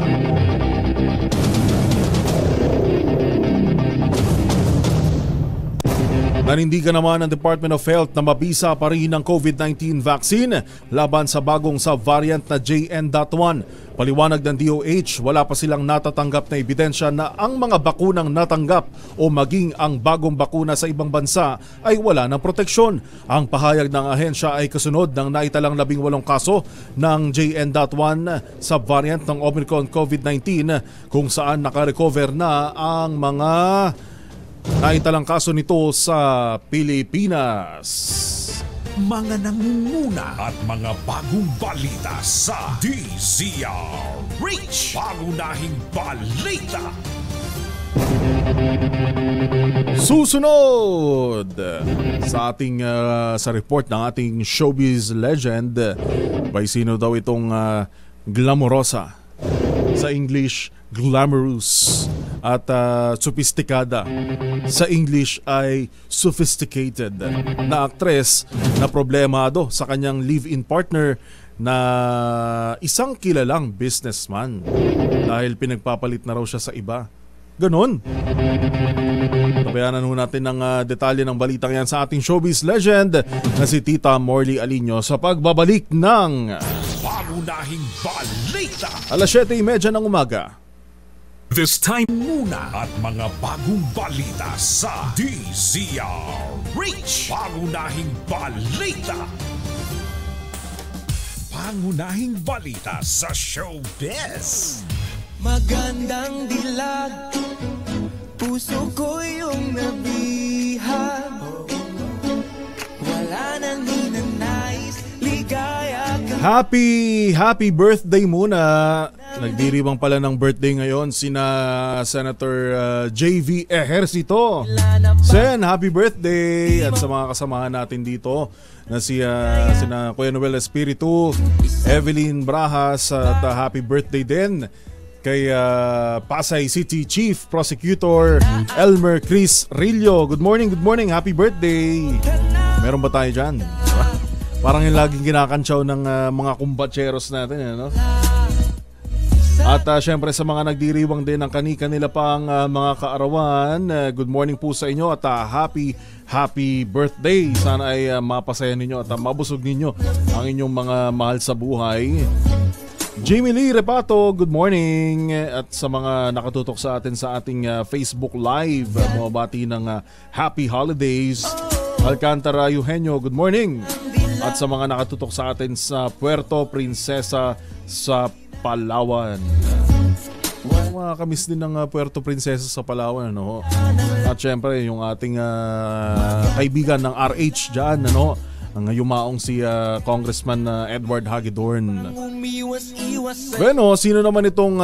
Nanindigan naman ang Department of Health na mabisa pa rin ang COVID-19 vaccine laban sa bagong subvariant na JN.1. Paliwanag ng DOH, wala pa silang natatanggap na ebidensya na ang mga bakunang natanggap o maging ang bagong bakuna sa ibang bansa ay wala ng proteksyon. Ang pahayag ng ahensya ay kasunod ng naitalang 18 kaso ng JN.1 subvariant ng Omicron COVID-19 kung saan nakarecover na ang mga naitalang kaso nito sa Pilipinas. Mga nangunguna at mga bagong balita sa DZRH. Pangunahing balita. Susunod sa ating sa report ng ating showbiz legend, by sino daw itong glamorosa, sa English glamorous, at sophisticada, sa English ay sophisticated, na aktres na problemado sa kanyang live-in partner na isang kilalang businessman dahil pinagpapalit na raw siya sa iba. Ganon. Tabayanan natin ng detalye ng balitang yan sa ating showbiz legend na si Tita Morley Alinio sa pagbabalik ng Pangunahing balita. Alas 7:30 ng umaga. This time muna at mga bagong balita sa DZRH. Pangunahing balita. Pangunahing balita sa showbiz. Magandang dilag, puso ko yung nabihag. Wala nang hinanais, ligaya ka. Happy birthday muna. Nagdiriwang pala ng birthday ngayon sina Senator JV Ejercito. Sen, happy birthday! At sa mga kasamahan natin dito na sina Kuya Noel Espiritu, Evelyn Brahas, at happy birthday din kay Pasay City Chief Prosecutor Elmer Chris Rillo. Good morning, happy birthday! Meron ba tayo dyan? Parang yung laging kinakantsaw ng mga kumbatseros natin, no? At syempre sa mga nagdiriwang din ng kani-kanila pang mga kaarawan, good morning po sa inyo at happy birthday. Sana ay mapasaya ninyo at mabusog ninyo ang inyong mga mahal sa buhay. Jamie Lee Repato, good morning. At sa mga nakatutok sa atin sa ating Facebook Live, mabati ng happy holidays. Alcantara Eugenio, good morning. At sa mga nakatutok sa atin sa Puerto Princesa sa Palawan. Makakamiss din ng Puerto Princesa sa Palawan, ano? At syempre yung ating kaibigan ng RH dyan, ano? Ang yumaong si Congressman Edward Hagedorn. Bueno, sino naman itong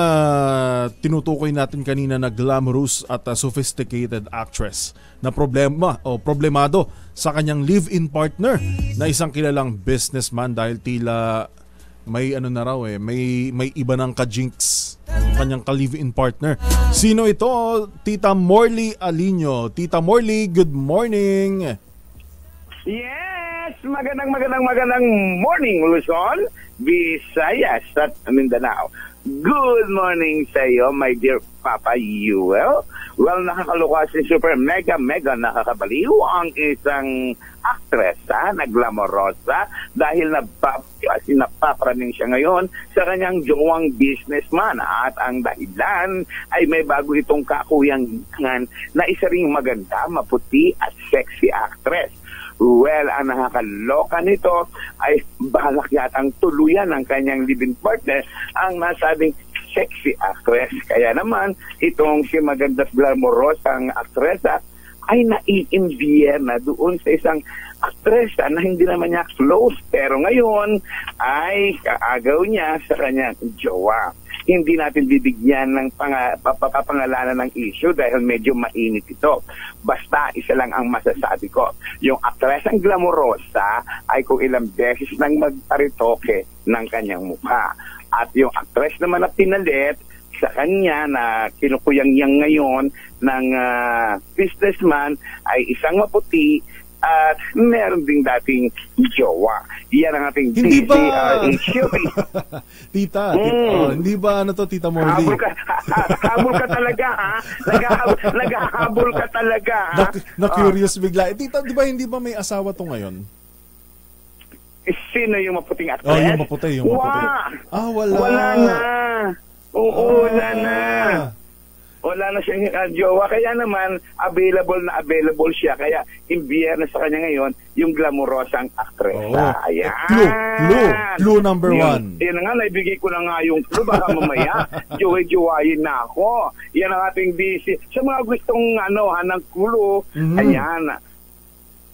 tinutukoy natin kanina na glamorous at sophisticated actress na problemado sa kanyang live-in partner na isang kilalang businessman dahil tila may may iba ng ka-jinx kanyang ka-live-in partner. Sino ito? Tita Morley Alinio. Tita Morley, good morning. Yes, magandang morning, Luzon, Visayas at Mindanao. Good morning sa iyo, my dear Papa Yuel. Well, nakakaluka si super mega nakakabaliw ang isang actress na glamorosa dahil napapraning siya ngayon sa kanyang jowang businessman at ang dahilan ay may bago itong kakuyangan na isa ring maganda, maputi at sexy actress. Well, ang nakakaloka nito ay balak yatang tuluyan ng kanyang live-in partner ang nasabing sexy actress. Kaya naman, itong si magandang glamorosang aktresa ay naiimbyer na doon sa isang aktresa na hindi naman niya close. Pero ngayon ay kaagaw niya sa kanyang jowa. Hindi natin bibigyan ng papapangalanan ng issue dahil medyo mainit ito. Basta isa lang ang masasabi ko. Yung aktresang glamorosa ay kung ilang beses nang magparitoke ng kanyang mukha. At yung actress naman na pinalit sa kanya na kinukuyangyang ngayon ng businessman ay isang maputi at meron ding dating jowa. Iyan ang ating DZRH. Tita, hindi ba Tita Morley? Habol ka talaga, ha? Naghahabol ka talaga, ha? Na-curious bigla. Tita, di ba may asawa to ngayon? Sino yung maputing actress? Oh, yung maputi. Wala. Wala na. Oo, wala na. Wala na siyang jowa. Kaya naman, available siya. Kaya, imbyer na sa kanya ngayon, yung glamorosang aktresa. Ayan. Clue number 1. Yan nga, naibigay ko na nga yung clue. Baka mamaya, jowayin na ako. Yan ang ating busy. Sa mga gustong, ng clue, ayan.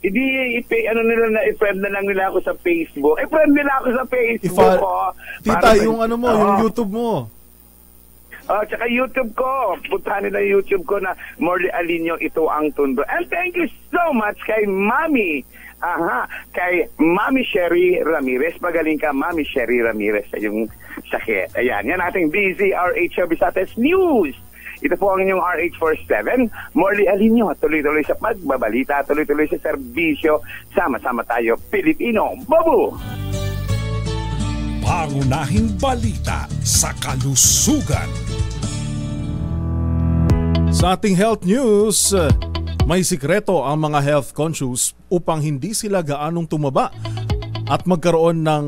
Hindi, i-friend na lang nila ako sa Facebook. I-friend nila ako sa Facebook. Tita, yung yung YouTube mo. Tsaka YouTube ko. Puntahan nila yung YouTube ko na Morley Alinio, ito ang tundo. And thank you so much kay Mami. Kay Mami Sherry Ramirez. Magaling ka, Mami Sherry Ramirez sa yung sakit. Ayan, yan ating DZRH Bisates News. Ito po ang inyong RH47, Morley Alinio. Tuloy-tuloy sa pagbabalita, tuloy-tuloy sa serbisyo. Sama-sama tayo, Pilipino. Babu! Pangunahing balita sa kalusugan. Sa ating health news, may sikreto ang mga health conscious upang hindi sila gaanong tumaba at magkaroon ng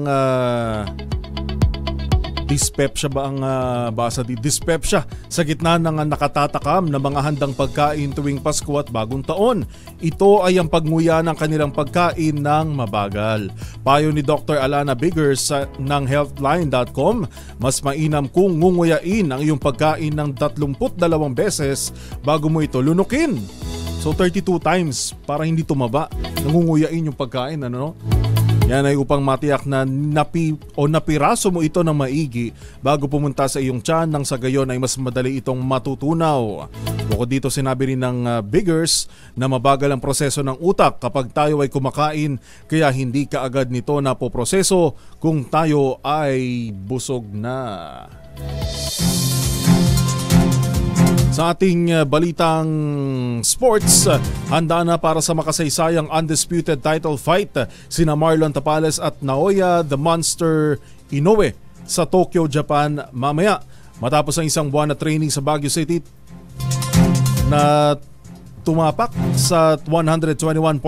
Dyspepsia ba ang basa di? Dyspepsia sa gitna ng nakatatakam na mga handang pagkain tuwing Pasko at Bagong Taon. Ito ay ang pagnguya ng kanilang pagkain ng mabagal. Payo ni Dr. Alana Biggers ng healthline.com, mas mainam kung ngunguyain ang iyong pagkain ng 32 beses bago mo ito lunukin. So 32 times para hindi tumaba. Nangunguyain yung pagkain, ano? Yan ay upang matiyak na napiraso mo ito ng maigi bago pumunta sa iyong tiyan, nang sa gayon ay mas madali itong matutunaw. Bukod dito, sinabi rin ng Biggers na mabagal ang proseso ng utak kapag tayo ay kumakain, kaya hindi kaagad nito napoproseso kung tayo ay busog na. Sa ating balitang sports, handa na para sa makasaysayang undisputed title fight sina Marlon Tapales at Naoya the Monster Inoue sa Tokyo, Japan mamaya. Matapos ang isang buwan na training sa Baguio City na tumapak sa 121.25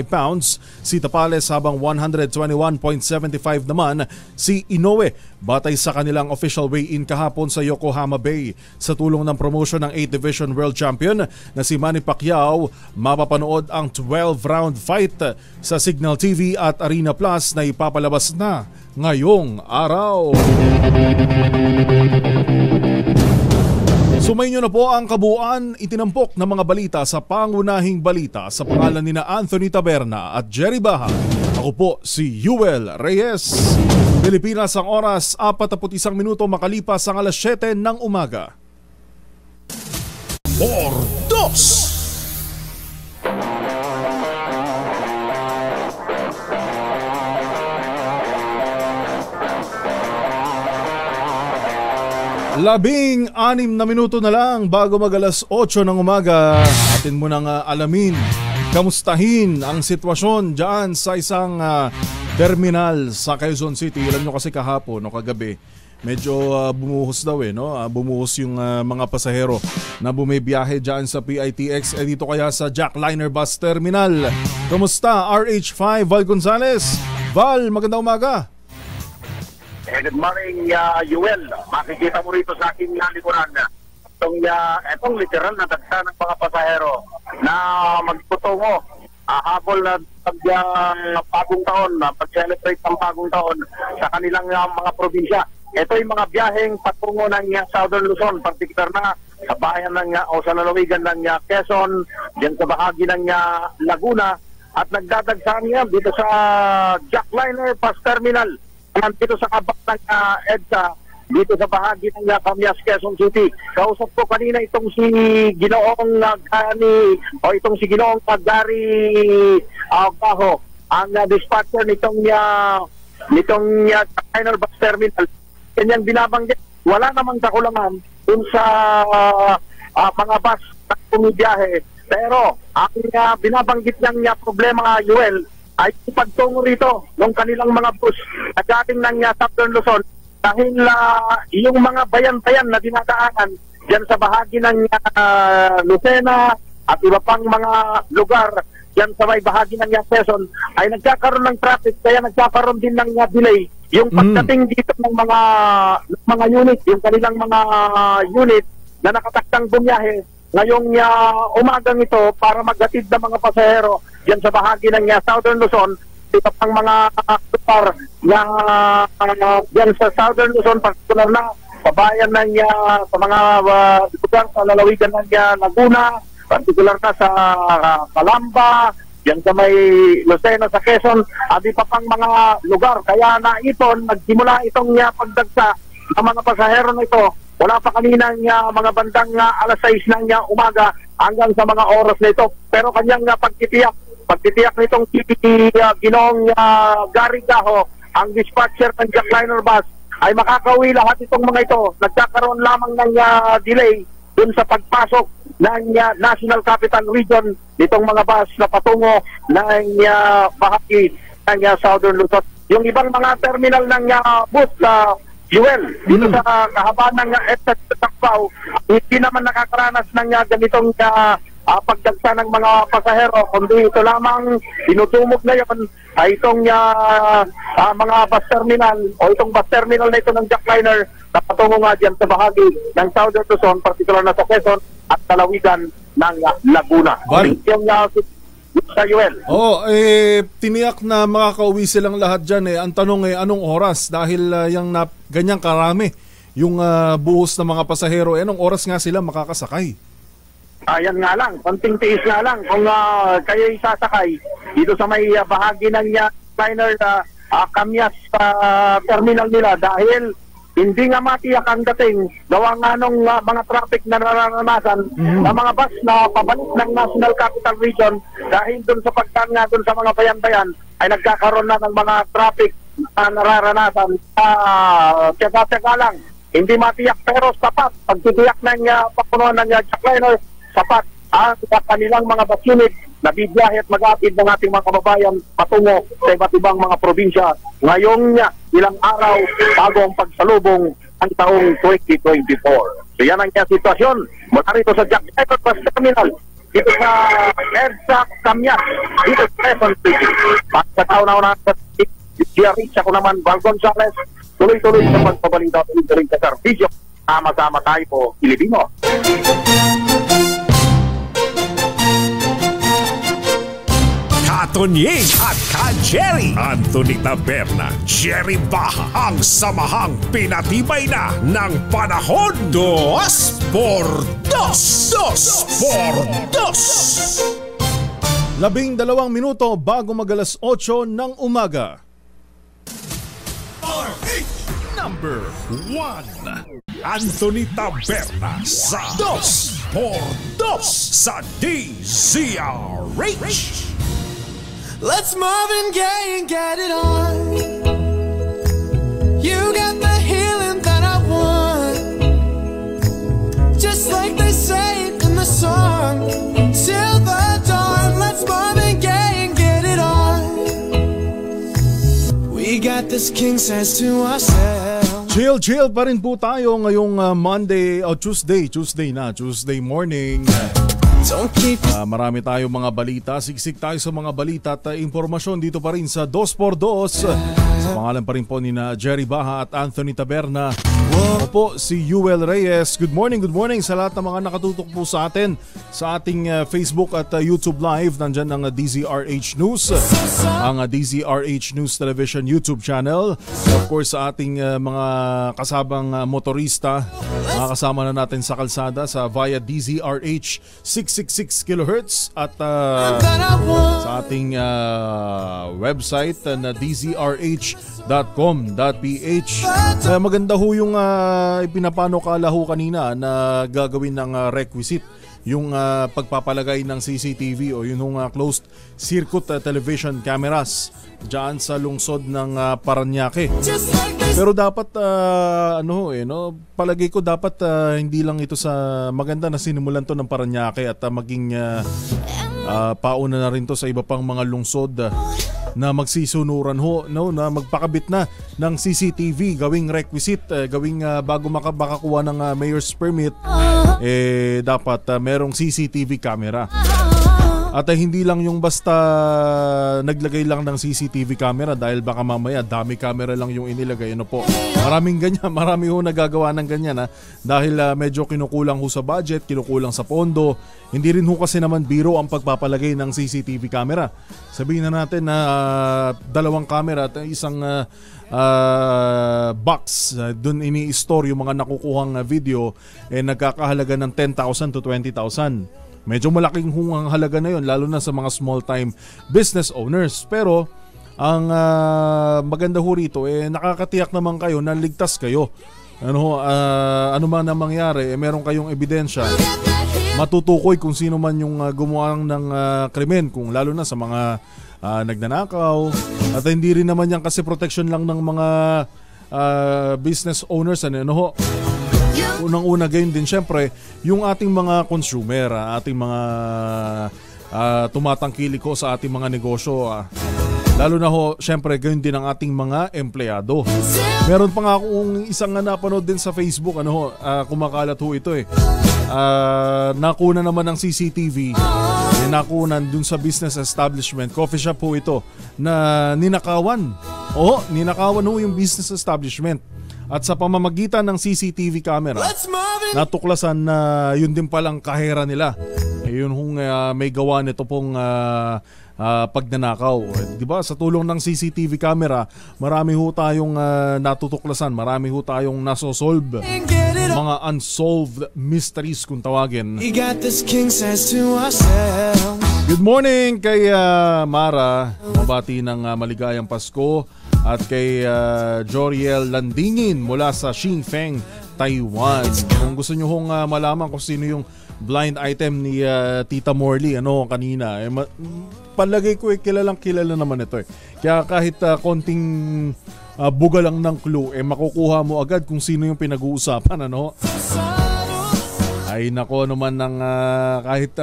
pounds si Tapales, habang 121.75 naman si Inoue, batay sa kanilang official weigh-in kahapon sa Yokohama Bay. Sa tulong ng promotion ng 8th Division World Champion na si Manny Pacquiao, mapapanood ang 12-round fight sa Signal TV at Arena Plus na ipapalabas na ngayong araw. Sumayin nyo na po ang kabuuan itinampok ng mga balita sa pangunahing balita sa pangalan ni Anthony Taberna at Jerry Baha. Ako po si Yuel Reyes. Pilipinas, ang oras 41 minuto makalipas ang alas 7 ng umaga. Bordos! Labing 6 na minuto na lang bago mag-alas 8 ng umaga. Atin mo nang alamin, kamustahin ang sitwasyon dyan sa isang terminal sa Quezon City. Alam nyo kasi kahapon o kagabi, medyo bumuhos daw no? Bumuhos yung mga pasahero na bumibiyahe dyan sa PITX. Dito kaya sa Jackliner Bus Terminal. Kamusta RH5 Val Gonzales? Val, magandang umaga. Good morning, Yuel. Makikita mo rito sa aking likuran itong literal na dagsa ng mga pasahero na magtutungo habol na bagong taon, pag-celebrate ng bagong taon sa kanilang mga probinsya. Ito yung mga biyaheng patungo ng Southern Luzon, particular na sa bayan o sa lalawigan ng Quezon, dyan sa bahagi ng Laguna, at nagdadagsaan niya dito sa Jackliner Bus Terminal. Dito sa kabak ng EDSA, dito sa bahagi ng Camias, Quezon City. Kausap ko kanina itong si Ginoong itong si Ginoong Gary Baho, ang dispatcher nitong Jackliner Bus Terminal. Kanyang binabanggit, wala namang kakulangan dun sa mga bus na pumibiyahe. Pero ang binabanggit niyang problema, Yuel, ay pagtungo rito ng kanilang mga bus na dating ng Southern Luzon, dahil yung mga bayan-bayan na dinadaanan dyan sa bahagi ng Lucena at iba pang mga lugar dyan sa may bahagi ng Quezon ay nagkakaroon ng traffic, kaya nagkakaroon din ng delay yung pagdating dito ng mga unit, yung kanilang mga unit na nakataktang bumiyahe ngayong umagang ito para maghatid ng mga pasahero yan sa bahagi ng Southern Luzon. Ito pang mga lugar yan sa Southern Luzon, particular na pabayan ng sa mga lugar sa lalawigan ng Laguna, particular na sa Calamba, yan sa may Lucena sa Quezon, at iba pang mga lugar. Kaya nagsimula itong pagdagsa ng mga pasahero na ito. Wala pa kaninang mga bandang alas 6 ng umaga hanggang sa mga oras na ito. Pero kanyang pagtitiyak nitong Ginoong Gary Baho, ang dispatcher ng Jackliner Bus, ay makakauwi lahat itong mga ito. Nagkakaroon lamang ng delay dun sa pagpasok ng National Capital Region nitong mga bus na patungo ng bahagi ng Southern Luzon. Yung ibang mga terminal ng bus Yuel, dito sa kahabaan ng Takbaw, hindi naman nakakaranas ng ganitong pagdagsa ng mga pasahero, kundi ito lamang inutumog na yon ay itong mga bus terminal o itong bus terminal na ito ng jackliner na patungo nga dyan sa bahagi ng Southern Luzon, partikular na sa Quezon at talawigan ng Laguna. Yung sa UL. Tiniyak na makakauwi silang lahat dyan Ang tanong anong oras? Dahil ganyang karami yung buhos ng mga pasahero, anong oras nga sila makakasakay? Ayan nga lang, konting tiis nga lang kung kayo sasakay dito sa may bahagi ng liner Kamyas terminal nila dahil hindi nga matiyak ang dating gawa nga nung mga traffic na nararanasan ng mga bus na pabalik ng National Capital Region dahil dun sa pagkaan nga dun sa mga bayan-bayan ay nagkakaroon na ng mga traffic na nararanasan. Tiyaga-tiyaga lang, hindi matiyak pero sapat. Pagtitiyak ng papunuan ng jackliner, sapat ang kanilang mga bus unit na bibiyahe at mag-atid ng ating mga kababayan patungo sa iba't ibang mga probinsya ngayong ilang araw bago ang pagsalubong ang taong 2024. So yan ang sitwasyon mula rito sa Jackliner Bus Terminal dito sa EDSA Kamyas dito sa Quezon City. Pagkataon na una sa DRH, ako naman Val Gonzales, tuloy-tuloy sa pagpabalita tuloy sa serbisyo. Sama-sama tayo po, Pilipino. Katonying at Ka-Jerry, Anthony Taberna, Jerry Baha, ang samahang pinatibay na ng panahon. 2x2. 12 minuto bago mag-alas 8 ng umaga. Number 1, Anthony Taberna sa 2x2 sa DZRH. Let's Marvin Gaye and get it on. You got the healing that I want, just like they say in the song. Till the dawn, let's Marvin Gaye and get it on. We got this king says to ourselves. Chill pa rin po tayo ngayong Monday o Tuesday morning. Marami tayong mga balita. Siksik tayo sa mga balita at impormasyon dito pa rin sa 2x2. Sa pangalan pa rin po ni Jerry Baha at Anthony Taberna. Opo, si Yuel Reyes. Good morning sa lahat ng mga nakatutok po sa atin sa ating Facebook at YouTube Live. Nandyan ang DZRH News, ang DZRH News Television YouTube channel. Of course, sa ating mga kasabang motorista, mga kasama na natin sa kalsada sa via DZRH 666 kHz at sa ating website na dzrh.com.ph. Maganda ho yung ipinapanukala ho kanina na gagawin ng requisite yung pagpapalagay ng CCTV o yung closed circuit television cameras dyan sa lungsod ng Parañaque. Pero dapat palagay ko dapat hindi lang ito sa maganda na sinimulan to ng Parañaque at maging pauna na rin to sa iba pang mga lungsod na magsisunuran na magpakabit na ng CCTV, gawing requisite, gawing bago makakuha ng mayor's permit, dapat merong CCTV camera. At hindi lang yung basta naglagay lang ng CCTV camera dahil baka mamaya dami camera lang yung inilagay. Maraming ganyan, marami ho nagagawa ng ganyan dahil medyo kinukulang ho sa budget, kinukulang sa pondo. Hindi rin ho kasi naman biro ang pagpapalagay ng CCTV camera. Sabihin na natin na 2 camera at isang box, dun ini-store yung mga nakukuhang video, nagkakahalaga ng 10,000 to 20,000. Medyo malaking ang halaga na yun, lalo na sa mga small-time business owners. Pero ang maganda ho rito, nakakatiyak naman kayo na ligtas kayo. Ano man na mangyari, meron kayong ebidensya. Matutukoy kung sino man yung gumawa ng krimen, kung lalo na sa mga nagnanakaw. At hindi rin naman yan kasi protection lang ng mga business owners. Unang-una gayon din syempre yung ating mga consumer, ating mga tumatangkilik ko sa ating mga negosyo. Lalo na syempre gayon din ang ating mga empleyado. Meron pa nga akong isang napanood din sa Facebook, kumakalat ho ito Nakuna naman ng CCTV. Nakunan dun sa business establishment. Coffee shop po ito na ninakawan. Ninakawan ho yung business establishment. At sa pamamagitan ng CCTV camera, natuklasan na yun din palang kahera nila. Yun hong may gawa nito pong pagnanakaw. Diba? Sa tulong ng CCTV camera, marami ho tayong natutuklasan, marami ho tayong nasosolve. Mga unsolved mysteries kung tawagin. Good morning kay Mara. Mabati ng maligayang Pasko. At kay Joriel Landingin mula sa Xinfeng, Taiwan. Kung gusto nyo hong malaman kung sino yung blind item ni Tita Morley kanina, palagay ko kilalang kilala naman ito eh. Kaya kahit konting buga lang ng clue, makukuha mo agad kung sino yung pinag-uusapan. Ay nako naman ng kahit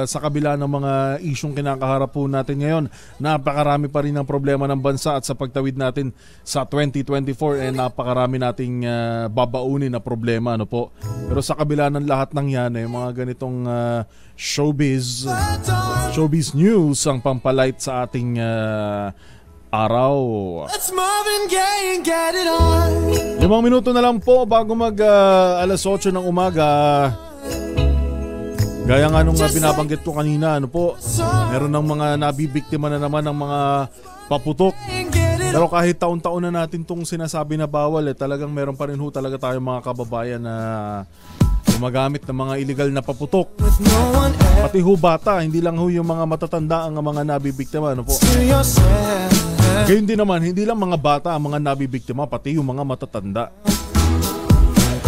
sa kabila ng mga isyong kinakaharap po natin ngayon, napakarami pa rin ang problema ng bansa at sa pagtawid natin sa 2024 napakarami nating babaunin na problema po. Pero sa kabila ng lahat ng yan mga ganitong showbiz news ang pampalight sa ating araw. 5 minuto na lang po bago mag alas 8 ng umaga. Gaya nga nung binabanggit ko kanina, meron ng mga nabibiktima na naman ng mga paputok. Pero kahit taon-taon na natin tong sinasabi na bawal, talagang meron pa rin ho talaga tayong mga kababayan na gumagamit ng mga illegal na paputok. Pati ho bata, hindi lang ho yung mga matatanda ang mga nabibiktima. Gayun din naman, hindi lang mga bata ang mga nabibiktima, pati yung mga matatanda.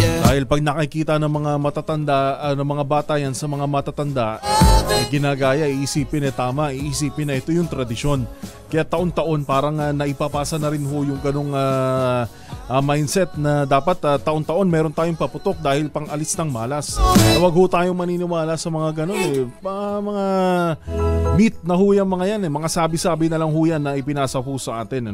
Dahil pag nakikita ng mga matatanda, ng mga bata yan sa mga matatanda, ginagaya, iisipin tama, iisipin na ito yung tradisyon. Kaya taon-taon parang naipapasa na rin ho yung ganong mindset na dapat taon-taon meron tayong paputok dahil pang alis ng malas. Huwag ho tayong maniniwala sa mga ganon mga myth na ho yung mga yan mga sabi-sabi na lang ho yan na ipinasa ho sa atin.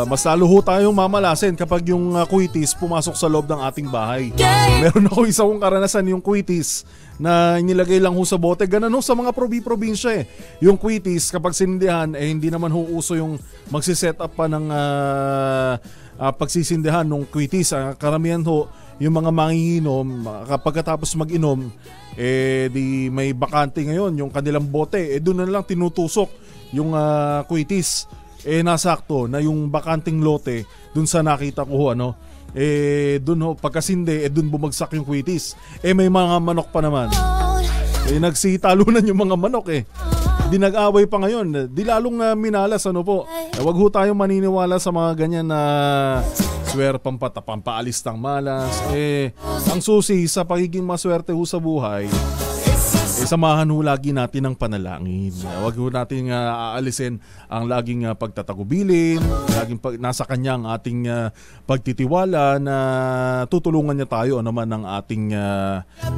Mas lalo ho tayong mamalasin kapag yung kuitis pumasok sa loob ng ating bahay. Meron ako isa kong karanasan yung kuitis na nilagay lang ho sa bote. Ganun ho sa mga probinsya Yung kuitis kapag sinindihan hindi naman ho uso yung magsiset up pa ng pagsisindihan ng kuitis. Karamihan ho yung mga manginginom pagkatapos mag-inom di may bakante ngayon yung kanilang bote doon na lang tinutusok yung kuitis. Nasakto na yung bakanting lote dun sa nakita ko dun pagkasindi dun bumagsak yung kuitis. May mga manok pa naman. Nagsitalunan yung mga manok Di nag-away pa ngayon. Di lalong minalas wag ho tayong maniniwala sa mga ganyan na swear pampaalis ng malas. Ang susi sa pagiging maswerte ho sa buhay, samahan ho lagi natin ang panalangin. Huwag ho natin aalisin ang laging pagtatagubilin, laging nasa kanya ang ating pagtitiwala na tutulungan niya tayo naman ng ating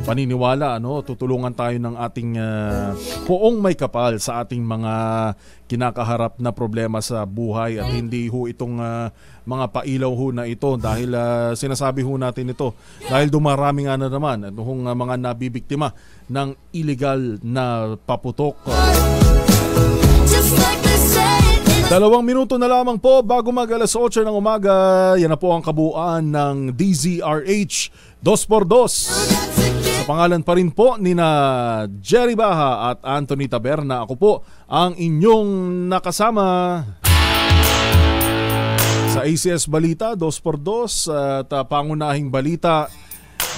paniniwala. Tutulungan tayo ng ating poong may kapal sa ating mga kinakaharap na problema sa buhay at hindi ho itong mga pailaw ho na ito dahil sinasabi ho natin ito dahil dumarami nga na naman itong mga nabibiktima ng illegal na paputok. 2 minuto na lamang po bago mag alas 8 ng umaga. Yan na po ang kabuuan ng DZRH 2x2. Sa pangalan pa rin po ni na Jerry Baha at Anthony Taberna, ako po ang inyong nakasama sa ACS Balita 2x2 at pangunahing balita.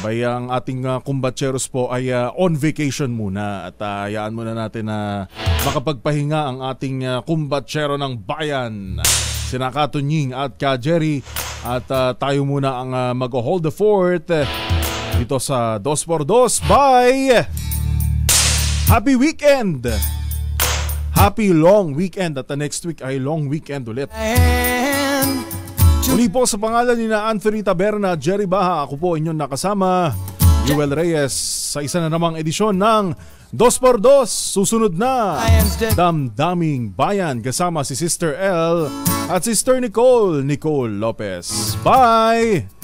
Bayang ating kumbatseros po ay on vacation muna at hayaan muna natin na makapagpahinga ang ating kumbatsero ng bayan, sina Katunying at Ka Jerry, at tayo muna ang mag-hold the fort dito sa 2x2. Bye! Happy weekend! Happy long weekend at next week ay long weekend ulit. Muli po sa pangalan ni na Anthony Taberna, Jerry Baha, ako po inyong nakasama, Joel Reyes, sa isa na namang edisyon ng 2x2. Susunod na Damdaming Bayan kasama si Sister L at Sister Nicole Lopez. Bye!